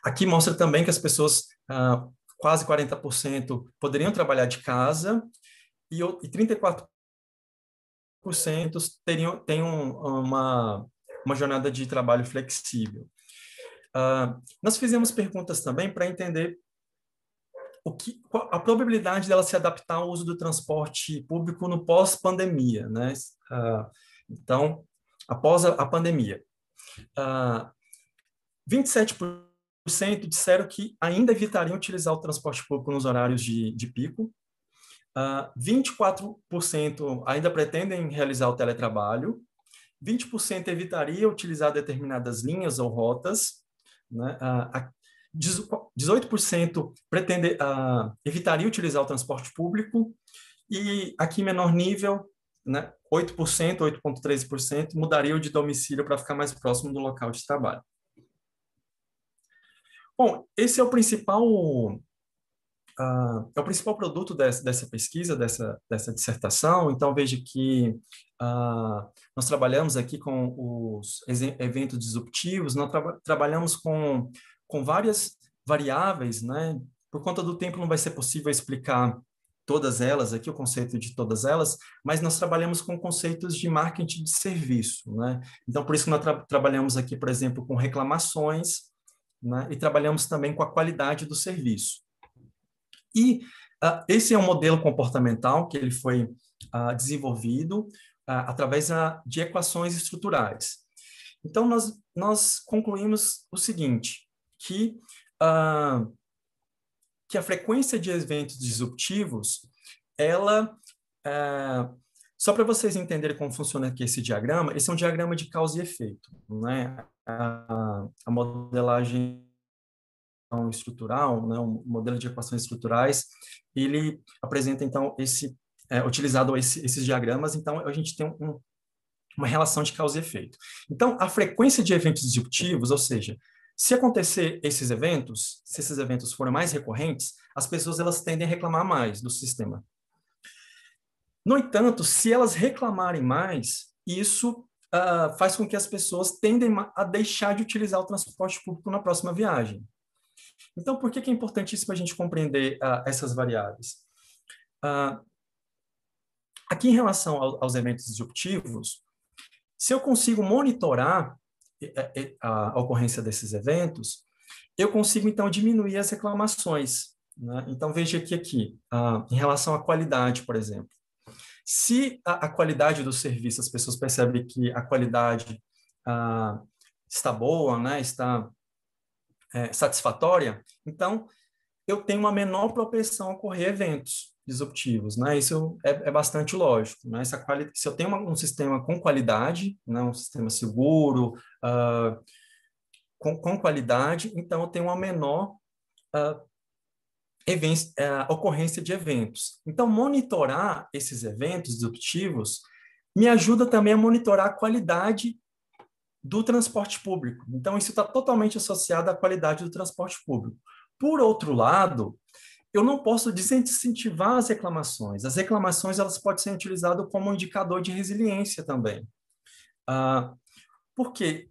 Aqui mostra também que as pessoas, quase 40%, poderiam trabalhar de casa e 34% têm uma jornada de trabalho flexível. Nós fizemos perguntas também para entender qual a probabilidade dela se adaptar ao uso do transporte público no pós-pandemia, né? Então, após a pandemia. 27% disseram que ainda evitariam utilizar o transporte público nos horários de pico. 24% ainda pretendem realizar o teletrabalho. 20% evitaria utilizar determinadas linhas ou rotas, né? 18% evitaria utilizar o transporte público, e aqui em menor nível, né, 8%, 8,13% mudariam de domicílio para ficar mais próximo do local de trabalho. Bom, esse é o principal produto dessa pesquisa, dessa dissertação. Então, veja que nós trabalhamos aqui com os eventos disruptivos, nós trabalhamos com várias variáveis, né? Por conta do tempo não vai ser possível explicar todas elas aqui, o conceito de todas elas, mas nós trabalhamos com conceitos de marketing de serviço, né? Então, por isso que nós trabalhamos aqui, por exemplo, com reclamações, né? E trabalhamos também com a qualidade do serviço. E esse é um modelo comportamental que ele foi desenvolvido através de equações estruturais. Então, nós concluímos o seguinte, que a frequência de eventos disruptivos, ela, só para vocês entenderem como funciona aqui esse diagrama, esse é um diagrama de causa e efeito, né? A modelagem estrutural, né, um modelo de equações estruturais, ele apresenta, então, utilizado esses diagramas, então, a gente tem uma relação de causa e efeito. Então, a frequência de eventos disruptivos, ou seja, se acontecer esses eventos, se esses eventos forem mais recorrentes, as pessoas elas tendem a reclamar mais do sistema. No entanto, se elas reclamarem mais, isso faz com que as pessoas tendem a deixar de utilizar o transporte público na próxima viagem. Então, por que é importantíssimo a gente compreender essas variáveis? Aqui, em relação aos eventos disruptivos, se eu consigo monitorar a ocorrência desses eventos, eu consigo, então, diminuir as reclamações, né? Então, veja aqui, em relação à qualidade, por exemplo. Se a qualidade do serviço, as pessoas percebem que a qualidade está boa, né? Está satisfatória, então eu tenho uma menor propensão a ocorrer eventos disruptivos, né? Isso é bastante lógico, né? Se eu tenho um sistema com qualidade, né? Um sistema seguro, com qualidade, então eu tenho uma menor ocorrência de eventos. Então, monitorar esses eventos disruptivos me ajuda também a monitorar a qualidade do transporte público. Então, isso está totalmente associado à qualidade do transporte público. Por outro lado, eu não posso desincentivar as reclamações. As reclamações elas podem ser utilizadas como um indicador de resiliência também. Por quê?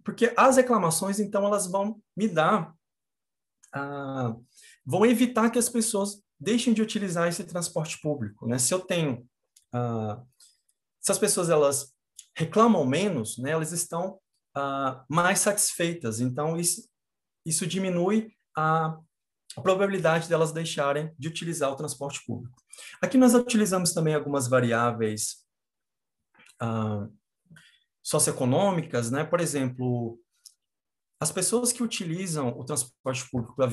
Porque as reclamações, então, elas vão me dar, vão evitar que as pessoas deixem de utilizar esse transporte público, né? Se eu tenho, se as pessoas elas reclamam menos, né, elas estão mais satisfeitas. Então, isso diminui a probabilidade delas deixarem de utilizar o transporte público. Aqui nós utilizamos também algumas variáveis socioeconômicas, né? Por exemplo, as pessoas que utilizam o transporte público para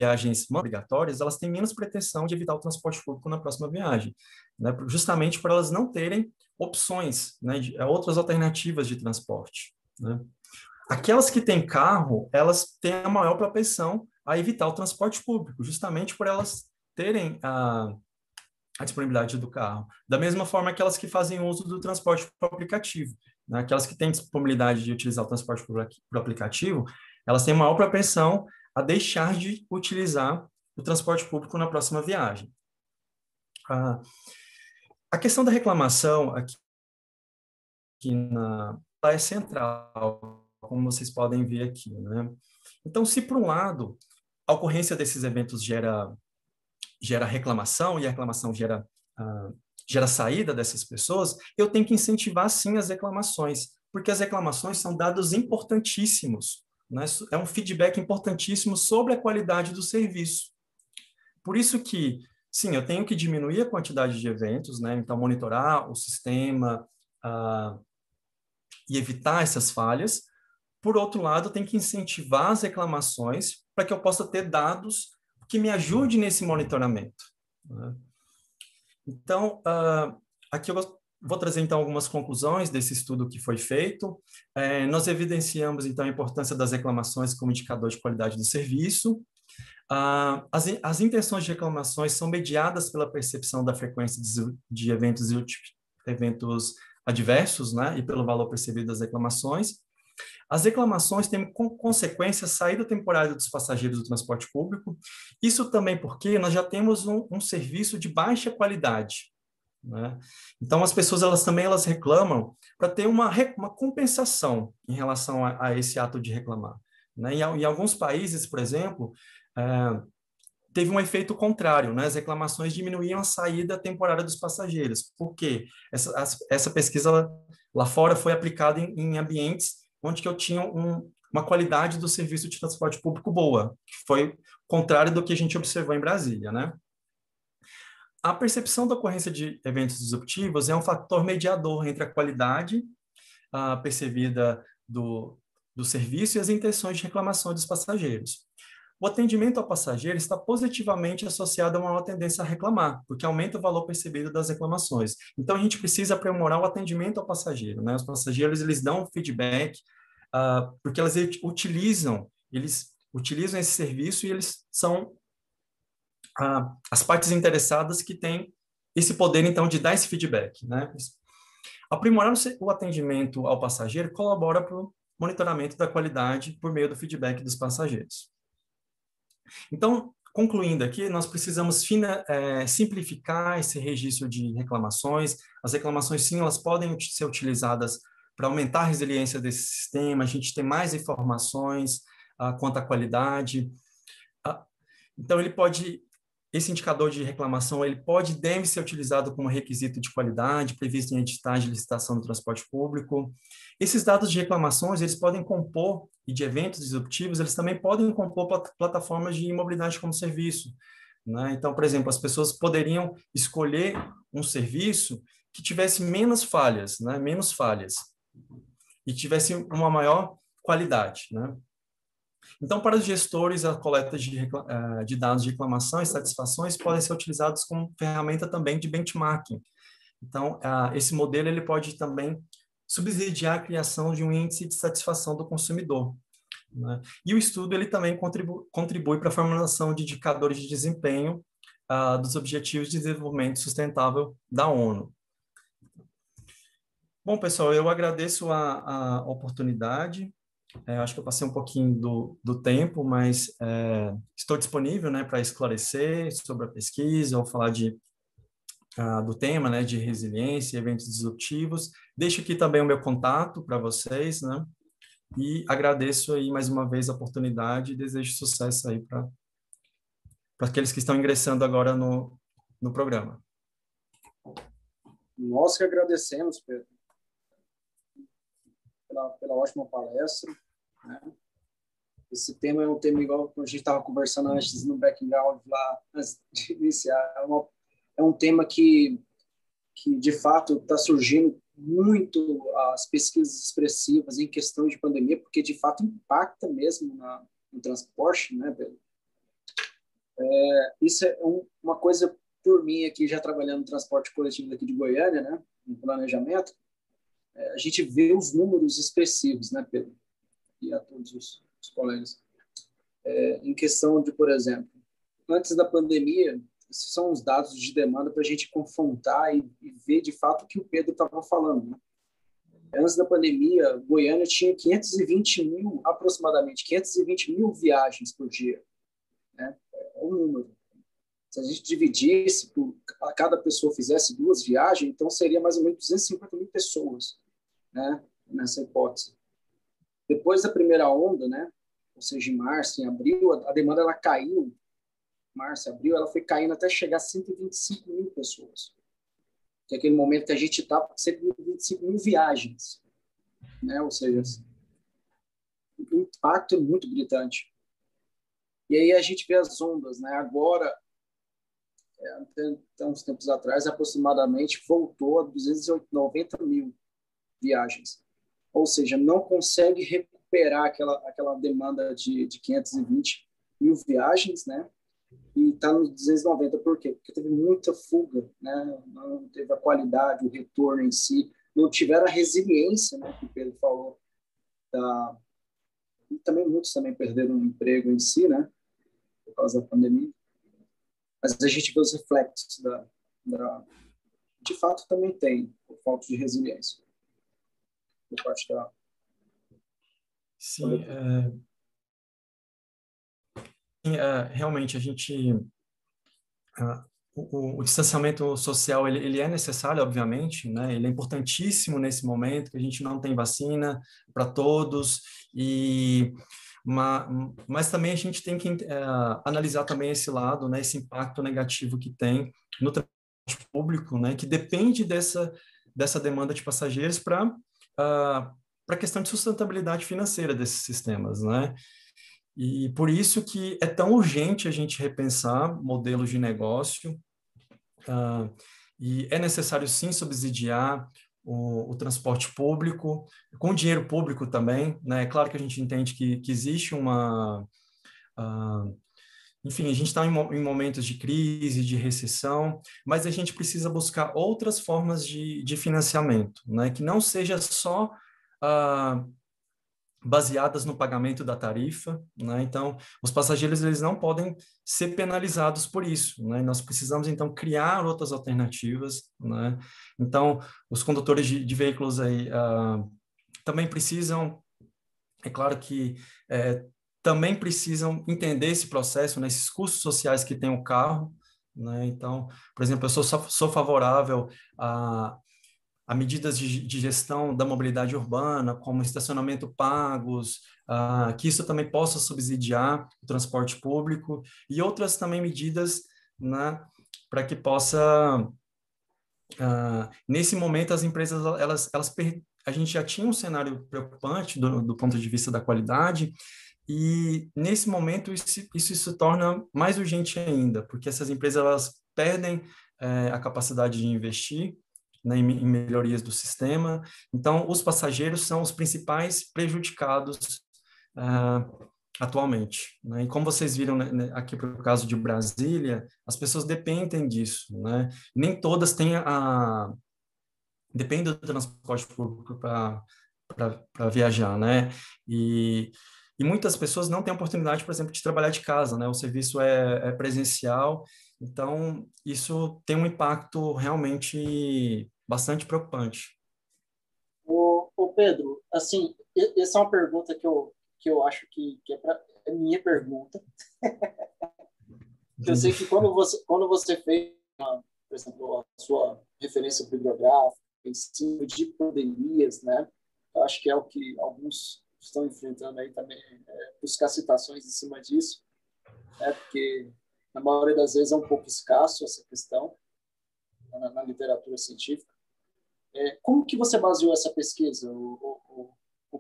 viagens obrigatórias, elas têm menos pretensão de evitar o transporte público na próxima viagem, né? Justamente por elas não terem opções, né, outras alternativas de transporte, né? Aquelas que têm carro, elas têm a maior propensão a evitar o transporte público, justamente por elas terem a disponibilidade do carro. Da mesma forma, aquelas que fazem uso do transporte por aplicativo, né? Aquelas que têm disponibilidade de utilizar o transporte por aplicativo, elas têm maior propensão a deixar de utilizar o transporte público na próxima viagem. A questão da reclamação aqui é central, como vocês podem ver aqui, né? Então, se por um lado a ocorrência desses eventos gera reclamação e a reclamação gera saída dessas pessoas, eu tenho que incentivar sim as reclamações, porque as reclamações são dados importantíssimos, né? É um feedback importantíssimo sobre a qualidade do serviço. Por isso que, sim, eu tenho que diminuir a quantidade de eventos, né? Então, monitorar o sistema e evitar essas falhas. Por outro lado, tem que incentivar as reclamações para que eu possa ter dados que me ajudem nesse monitoramento, né? Então, aqui eu vou trazer, então, algumas conclusões desse estudo que foi feito. Nós evidenciamos, então, a importância das reclamações como indicador de qualidade do serviço. As intenções de reclamações são mediadas pela percepção da frequência de eventos adversos, né, e pelo valor percebido das reclamações. As reclamações têm como consequência a saída temporária dos passageiros do transporte público. Isso também porque nós já temos um serviço de baixa qualidade, né? Então, as pessoas elas reclamam para ter uma compensação em relação a esse ato de reclamar, né? Em alguns países, por exemplo, teve um efeito contrário, né? As reclamações diminuíam a saída temporária dos passageiros. Por quê? Essa pesquisa lá fora foi aplicada em ambientes onde que eu tinha uma qualidade do serviço de transporte público boa, que foi contrário do que a gente observou em Brasília, né? A percepção da ocorrência de eventos disruptivos é um fator mediador entre a qualidade percebida do serviço e as intenções de reclamação dos passageiros. O atendimento ao passageiro está positivamente associado a uma maior tendência a reclamar, porque aumenta o valor percebido das reclamações. Então, a gente precisa aprimorar o atendimento ao passageiro, né? Os passageiros, eles dão feedback, porque eles utilizam esse serviço e eles são as partes interessadas que têm esse poder, então, de dar esse feedback, né? Aprimorar o atendimento ao passageiro colabora para o monitoramento da qualidade por meio do feedback dos passageiros. Então, concluindo aqui, nós precisamos simplificar esse registro de reclamações. As reclamações, sim, elas podem ser utilizadas para aumentar a resiliência desse sistema, a gente tem mais informações quanto à qualidade. Então, esse indicador de reclamação, ele deve ser utilizado como requisito de qualidade, previsto em editais de licitação do transporte público. Esses dados de reclamações, eles podem compor, e de eventos disruptivos, eles também podem compor plataformas de mobilidade como serviço, né? Então, por exemplo, as pessoas poderiam escolher um serviço que tivesse menos falhas, né? Menos falhas, e tivesse uma maior qualidade, né? Então, para os gestores, a coleta de dados de reclamação e satisfações podem ser utilizados como ferramenta também de benchmarking. Então, esse modelo ele pode também subsidiar a criação de um índice de satisfação do consumidor, né? E o estudo ele também contribui para a formulação de indicadores de desempenho dos Objetivos de Desenvolvimento Sustentável da ONU. Bom, pessoal, eu agradeço a oportunidade. Acho que eu passei um pouquinho do tempo, mas estou disponível, né, para esclarecer sobre a pesquisa ou falar do tema, né, de resiliência e eventos disruptivos. Deixo aqui também o meu contato para vocês, né, e agradeço aí mais uma vez a oportunidade e desejo sucesso aí para aqueles que estão ingressando agora no programa. Nós que agradecemos, Pedro, pela ótima palestra, né? Esse tema é um tema igual a gente estava conversando antes no background lá, antes de iniciar. É um tema que de fato está surgindo muito as pesquisas expressivas em questão de pandemia, porque de fato impacta mesmo no transporte, né, Pedro? Isso é uma coisa por mim aqui, já trabalhando no transporte coletivo daqui de Goiânia, né, no planejamento, a gente vê os números expressivos, né, Pedro? E a todos os colegas. Em questão de, por exemplo, antes da pandemia, esses são os dados de demanda para a gente confrontar e ver de fato o que o Pedro estava falando, né? Antes da pandemia, Goiânia tinha aproximadamente 520 mil viagens por dia, né? É um número. Se a gente dividisse, cada pessoa fizesse 2 viagens, então seria mais ou menos 250 mil pessoas, né? Nessa hipótese. Depois da primeira onda, né? Ou seja, em março, em abril, a demanda ela caiu. Março, abril, ela foi caindo até chegar a 125 mil pessoas. Que é aquele momento que a gente está com 125 mil viagens, né? Ou seja, o impacto é muito gritante. E aí a gente vê as ondas, né? Agora, Até uns tempos atrás, aproximadamente, voltou a 290 mil viagens. Ou seja, não consegue recuperar aquela demanda de 520 mil viagens, né? E está nos 290. Por quê? Porque teve muita fuga, né? Não teve a qualidade, o retorno em si, não tiveram a resiliência, né, que o Pedro falou. E também muitos também perderam o emprego em si, né, por causa da pandemia. Mas a gente vê os reflexos de fato também tem por falta de resiliência por parte da Sim, realmente a gente o distanciamento social ele é necessário, obviamente, né? Ele é importantíssimo nesse momento que a gente não tem vacina para todos mas também a gente tem que analisar também esse lado, né? Esse impacto negativo que tem no transporte público, né? Que depende dessa demanda de passageiros para a questão de sustentabilidade financeira desses sistemas, né? E por isso que é tão urgente a gente repensar modelos de negócio, e é necessário sim subsidiar o transporte público, com dinheiro público também, né? É claro que a gente entende que existe enfim, a gente está em momentos de crise, de recessão, mas a gente precisa buscar outras formas de financiamento, né? Que não seja só baseadas no pagamento da tarifa, né? Então, os passageiros eles não podem ser penalizados por isso, né? Nós precisamos então criar outras alternativas, né? Então, os condutores de veículos aí também precisam, é claro que também precisam entender esse processo, né? Esses custos sociais que tem o carro, né? Então, por exemplo, eu sou favorável a medidas de gestão da mobilidade urbana, como estacionamento pagos, que isso também possa subsidiar o transporte público, e outras também medidas, né, para que possa, nesse momento, as empresas, a gente já tinha um cenário preocupante do ponto de vista da qualidade, e nesse momento isso se torna mais urgente ainda, porque essas empresas elas perdem a capacidade de investir, né, em melhorias do sistema. Então, os passageiros são os principais prejudicados atualmente, né? E como vocês viram, né, aqui para o caso de Brasília, as pessoas dependem disso, né? Nem todas têm dependem do transporte público para viajar, né? E muitas pessoas não têm oportunidade, por exemplo, de trabalhar de casa, né? O serviço é presencial, então isso tem um impacto realmente bastante preocupante. O Pedro, assim, essa é uma pergunta que eu acho que é minha pergunta. Eu sei que quando você fez, por exemplo, a sua referência bibliográfica, ensino de pandemias, né? Eu acho que é o que alguns estão enfrentando aí também, buscar citações em cima disso, né? Porque na maioria das vezes é um pouco escasso essa questão na literatura científica. Como que você baseou essa pesquisa, o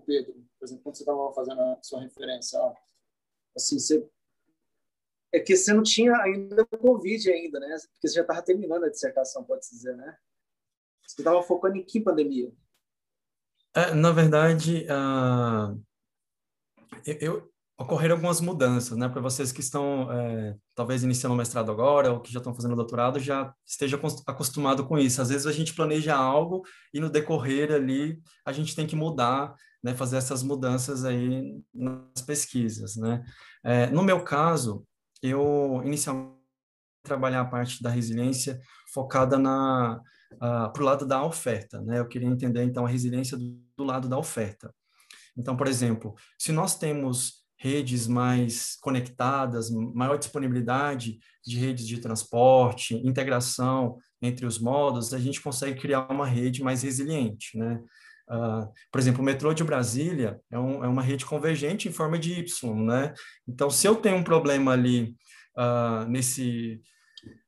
Pedro? Por exemplo, quando você estava fazendo a sua referência, assim, é que você não tinha ainda o Covid ainda, né? Porque você já estava terminando a dissertação, pode-se dizer, né? Você estava focando em que pandemia? Na verdade, ocorreram algumas mudanças, né? Para vocês que estão talvez iniciando o mestrado agora ou que já estão fazendo o doutorado, já esteja acostumado com isso. Às vezes a gente planeja algo e no decorrer ali a gente tem que mudar, né? Fazer essas mudanças aí nas pesquisas, né? No meu caso, eu inicialmente trabalhar a parte da resiliência focada para o lado da oferta, né? Eu queria entender então a resiliência do lado da oferta. Então, por exemplo, se nós temos redes mais conectadas, maior disponibilidade de redes de transporte, integração entre os modos, a gente consegue criar uma rede mais resiliente, né? Por exemplo, o metrô de Brasília é uma rede convergente em forma de Y, né? Então, se eu tenho um problema ali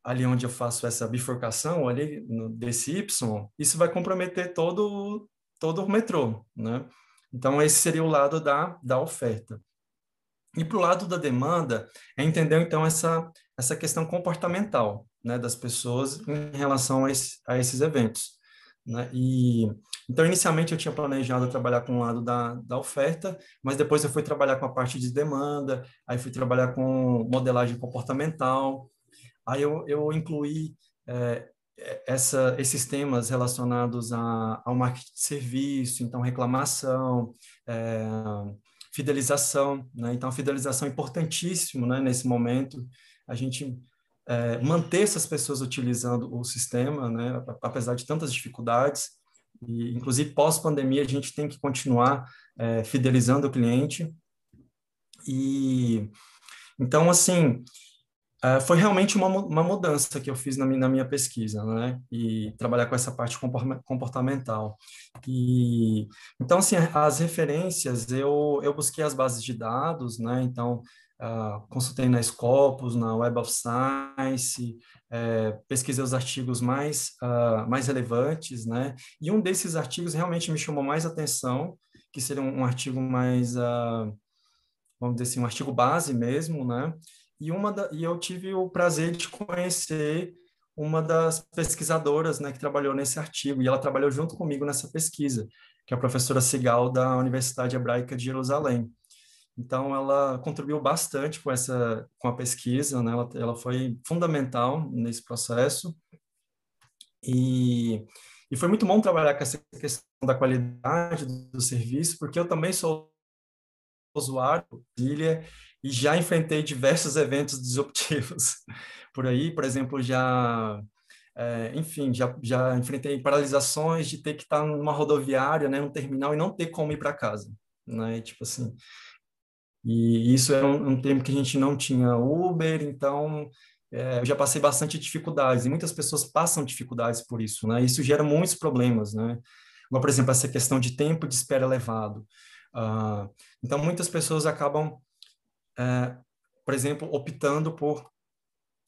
ali onde eu faço essa bifurcação ali desse Y, isso vai comprometer todo o metrô, né? Então, esse seria o lado da oferta. E para o lado da demanda, é entender, então, essa questão comportamental, né, das pessoas em relação a esses eventos, né? Então, inicialmente, eu tinha planejado trabalhar com o lado da oferta, mas depois eu fui trabalhar com a parte de demanda, aí fui trabalhar com modelagem comportamental, aí eu incluí é, esses temas relacionados ao marketing de serviço, então reclamação, é, fidelização, né? Então a fidelização é importantíssimo, né? Nesse momento, a gente manter essas pessoas utilizando o sistema, né? Apesar de tantas dificuldades, e inclusive pós-pandemia a gente tem que continuar fidelizando o cliente. E então, assim, foi realmente uma mudança que eu fiz na minha pesquisa, né? E trabalhar com essa parte comportamental. E então, assim, as referências, eu busquei as bases de dados, né? Então, consultei na Scopus, na Web of Science, pesquisei os artigos mais relevantes, né? E um desses artigos realmente me chamou mais atenção, que seria um artigo mais vamos dizer assim, um artigo base mesmo, né? E eu tive o prazer de conhecer uma das pesquisadoras, né, que trabalhou nesse artigo, e ela trabalhou junto comigo nessa pesquisa, que é a professora Sigal, da Universidade Hebraica de Jerusalém. Então, ela contribuiu bastante com a pesquisa, né? Ela foi fundamental nesse processo, e, e foi muito bom trabalhar com essa questão da qualidade do serviço, porque eu também sou usuário de Brasília e já enfrentei diversos eventos disruptivos por aí, por exemplo, enfim, já enfrentei paralisações de ter que estar numa rodoviária, né, num terminal e não ter como ir para casa, né, tipo assim. E isso era um tempo que a gente não tinha Uber, então eu já passei bastante dificuldades, e muitas pessoas passam dificuldades por isso, né, isso gera muitos problemas, né, como, por exemplo, essa questão de tempo de espera elevado. Ah, então, muitas pessoas acabam, por exemplo, optando por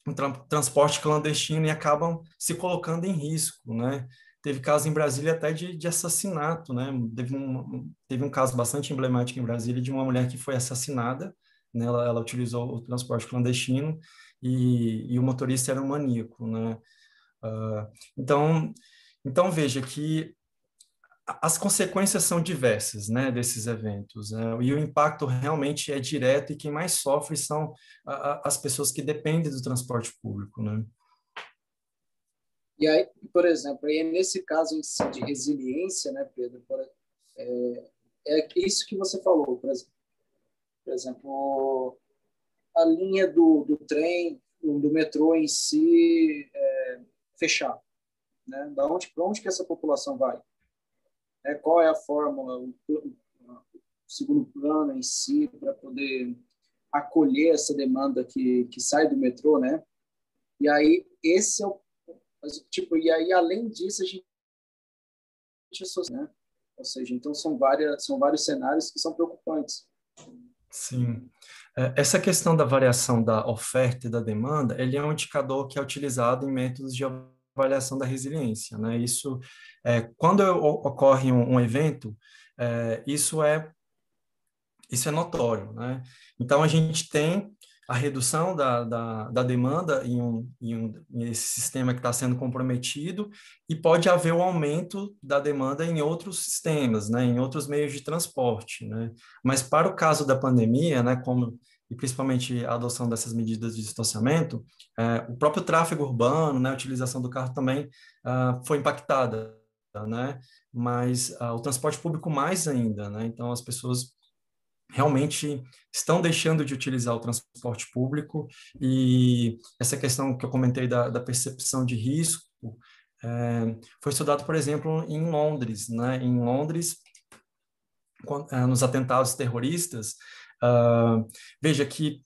um transporte clandestino e acabam se colocando em risco, né? Teve caso em Brasília até de assassinato, né? Teve um caso bastante emblemático em Brasília de uma mulher que foi assassinada, né? Ela utilizou o transporte clandestino e o motorista era um maníaco, né? Ah, então, veja que as consequências são diversas, né, desses eventos, né, e o impacto realmente é direto e quem mais sofre são as pessoas que dependem do transporte público, né? E aí, por exemplo, aí nesse caso em si de resiliência, né, Pedro, é isso que você falou, por exemplo, a linha do trem, do metrô em si fechar, né? Da onde para onde que essa população vai? Qual é a fórmula, o segundo plano em si para poder acolher essa demanda que sai do metrô, né? E aí esse é o tipo, e aí além disso a gente associa, né? Ou seja, então são vários cenários que são preocupantes. Sim. Essa questão da variação da oferta e da demanda, ele é um indicador que é utilizado em métodos de avaliação da resiliência, né? Isso, quando ocorre um evento, isso é notório, né? Então, a gente tem a redução da demanda em esse sistema que está sendo comprometido e pode haver o aumento da demanda em outros sistemas, né? Em outros meios de transporte, né? Mas para o caso da pandemia, né? E principalmente a adoção dessas medidas de distanciamento, o próprio tráfego urbano, né? A utilização do carro também foi impactada, né? Mas o transporte público mais ainda, né? Então, as pessoas realmente estão deixando de utilizar o transporte público e essa questão que eu comentei da percepção de risco foi estudado, por exemplo, em Londres, né? Em Londres, nos atentados terroristas, veja que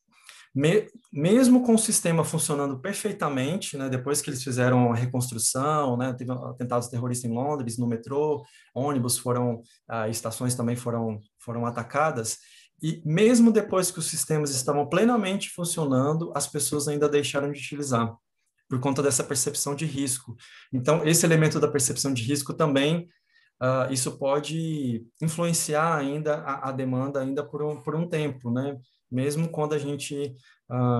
mesmo com o sistema funcionando perfeitamente, né, depois que eles fizeram a reconstrução, né, teve atentados terroristas em Londres, no metrô, ônibus estações também foram atacadas, e mesmo depois que os sistemas estavam plenamente funcionando, as pessoas ainda deixaram de utilizar, por conta dessa percepção de risco. Então, esse elemento da percepção de risco também, isso pode influenciar ainda a demanda ainda por um tempo, né? mesmo quando a gente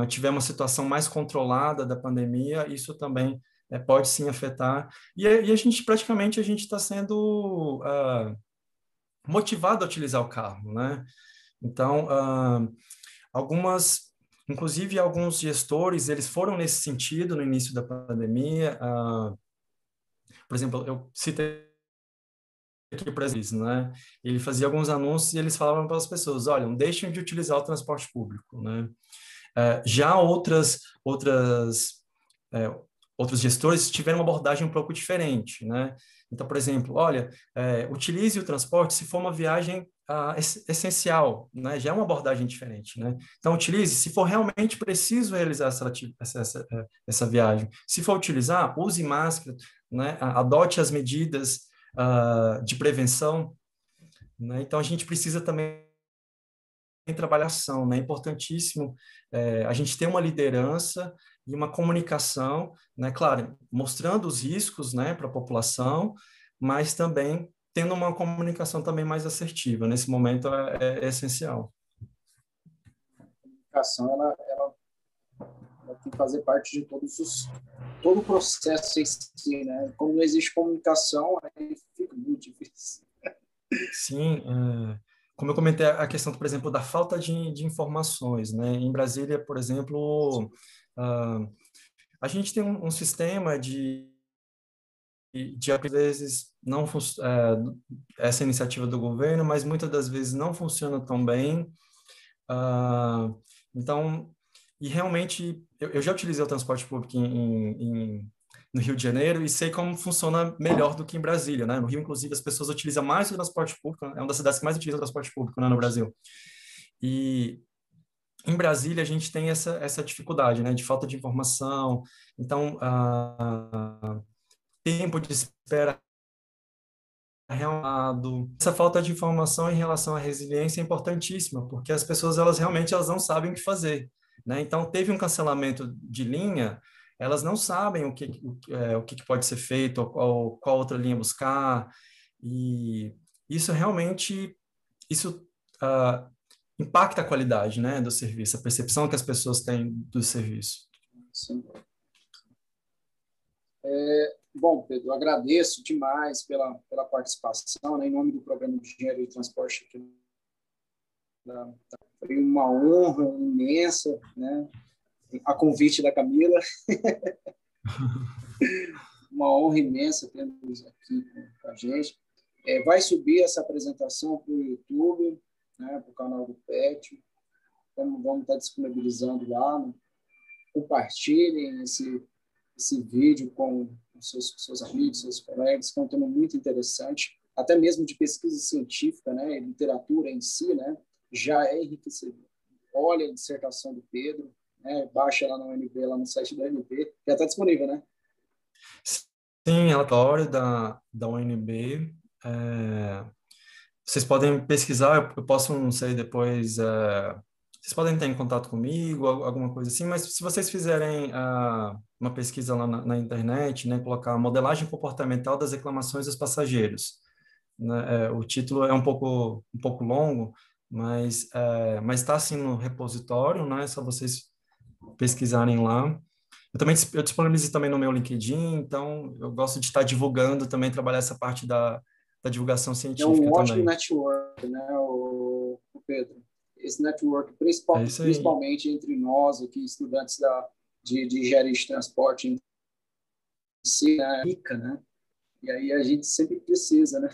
tiver uma situação mais controlada da pandemia, isso também pode sim afetar. E a gente, praticamente, a gente está sendo motivado a utilizar o carro, né? Então, inclusive alguns gestores, eles foram nesse sentido no início da pandemia. Por exemplo, eu citei aqui para eles, né? Ele fazia alguns anúncios e eles falavam para as pessoas, olha, não deixem de utilizar o transporte público, né? Já é, outros gestores tiveram uma abordagem um pouco diferente, né? Então, por exemplo, olha, utilize o transporte se for uma viagem essencial, né? Já é uma abordagem diferente, né? Então, utilize se for realmente preciso realizar essa viagem. Se for utilizar, use máscara, né? Adote as medidas de prevenção, né? Então, a gente precisa também trabalhar ação, né? É importantíssimo a gente ter uma liderança e uma comunicação, né? Claro, mostrando os riscos, né, para a população, mas também tendo uma comunicação também mais assertiva. Nesse momento é essencial. A comunicação, ela tem que fazer parte de todo o processo em si, né? Como não existe comunicação, aí fica muito difícil. Sim, como eu comentei, a questão, por exemplo, da falta de informações, né? Em Brasília, por exemplo, a gente tem um sistema às vezes não essa iniciativa do governo, mas muitas das vezes não funciona tão bem. Ah, então, e realmente, eu já utilizei o transporte público no Rio de Janeiro e sei como funciona melhor do que em Brasília, né? No Rio, inclusive, as pessoas utilizam mais o transporte público, é uma das cidades que mais utiliza o transporte público, né, no Brasil. E em Brasília, a gente tem essa dificuldade, né, de falta de informação. Então, tempo de espera realmente. Essa falta de informação em relação à resiliência é importantíssima, porque as pessoas elas não sabem o que fazer, né? Então teve um cancelamento de linha, elas não sabem o que pode ser feito, ou qual outra linha buscar, e isso realmente isso ah, impacta a qualidade, né, do serviço, a percepção que as pessoas têm do serviço. Sim. Bom, Pedro, agradeço demais pela participação, né, em nome do Programa de Engenharia e Transporte aqui. Foi uma honra imensa, né, a convite da Camila. Uma honra imensa tê-los aqui com a gente. Vai subir essa apresentação para o YouTube, né, para o canal do PET. Então, vamos estar disponibilizando lá. Né? Compartilhem esse vídeo com seus amigos, seus colegas, que é um tema muito interessante, até mesmo de pesquisa científica, né, literatura em si, né, já é enriquecedor. Olha a dissertação do Pedro, né, baixa lá no UNB, lá no site da UNB, já está disponível, né? Sim, relatório da UNB. Vocês podem pesquisar, eu posso, não sei, depois. Vocês podem entrar em contato comigo, alguma coisa assim, mas se vocês fizerem uma pesquisa lá na internet, né, colocar modelagem comportamental das reclamações dos passageiros, né, o título é um pouco longo, mas está assim no repositório, né, é só vocês pesquisarem lá. Eu disponibilizo também no meu LinkedIn, então eu gosto de estar divulgando também, trabalhar essa parte da divulgação É um científica ótimo também. network, né, o Pedro? Esse network, É isso aí. principalmente entre nós aqui, estudantes de engenharia de transporte em si, é rica, né? E aí a gente sempre precisa, né?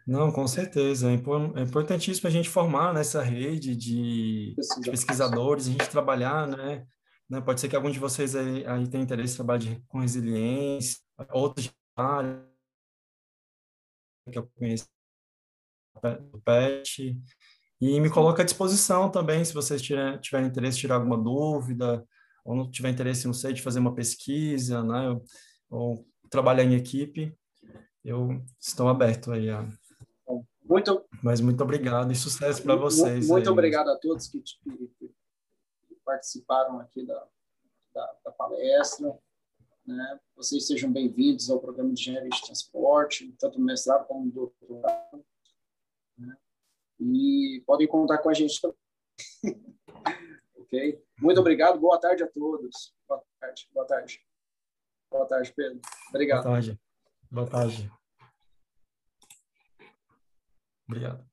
Não, com certeza. É importantíssimo a gente formar nessa rede de Precisa. pesquisadores, a gente trabalhar, né? Pode ser que algum de vocês aí tenha interesse em trabalhar com resiliência, outros de área que eu conheço do PET, e me Sim. coloco à disposição também, se vocês tiverem interesse em tirar alguma dúvida, ou não tiver interesse, não sei, de fazer uma pesquisa, né? Ou trabalhar em equipe, eu estou aberto aí. Muito, Mas muito obrigado e sucesso para vocês muito aí. obrigado a todos que participaram aqui da palestra. Né? Vocês sejam bem-vindos ao programa de engenharia de transporte, tanto no mestrado como no doutorado. Né? E podem contar com a gente também. Ok? Muito obrigado. Boa tarde a todos. Boa tarde. Boa tarde. Boa tarde, Pedro. Boa Obrigado. tarde. Boa tarde. Obrigado.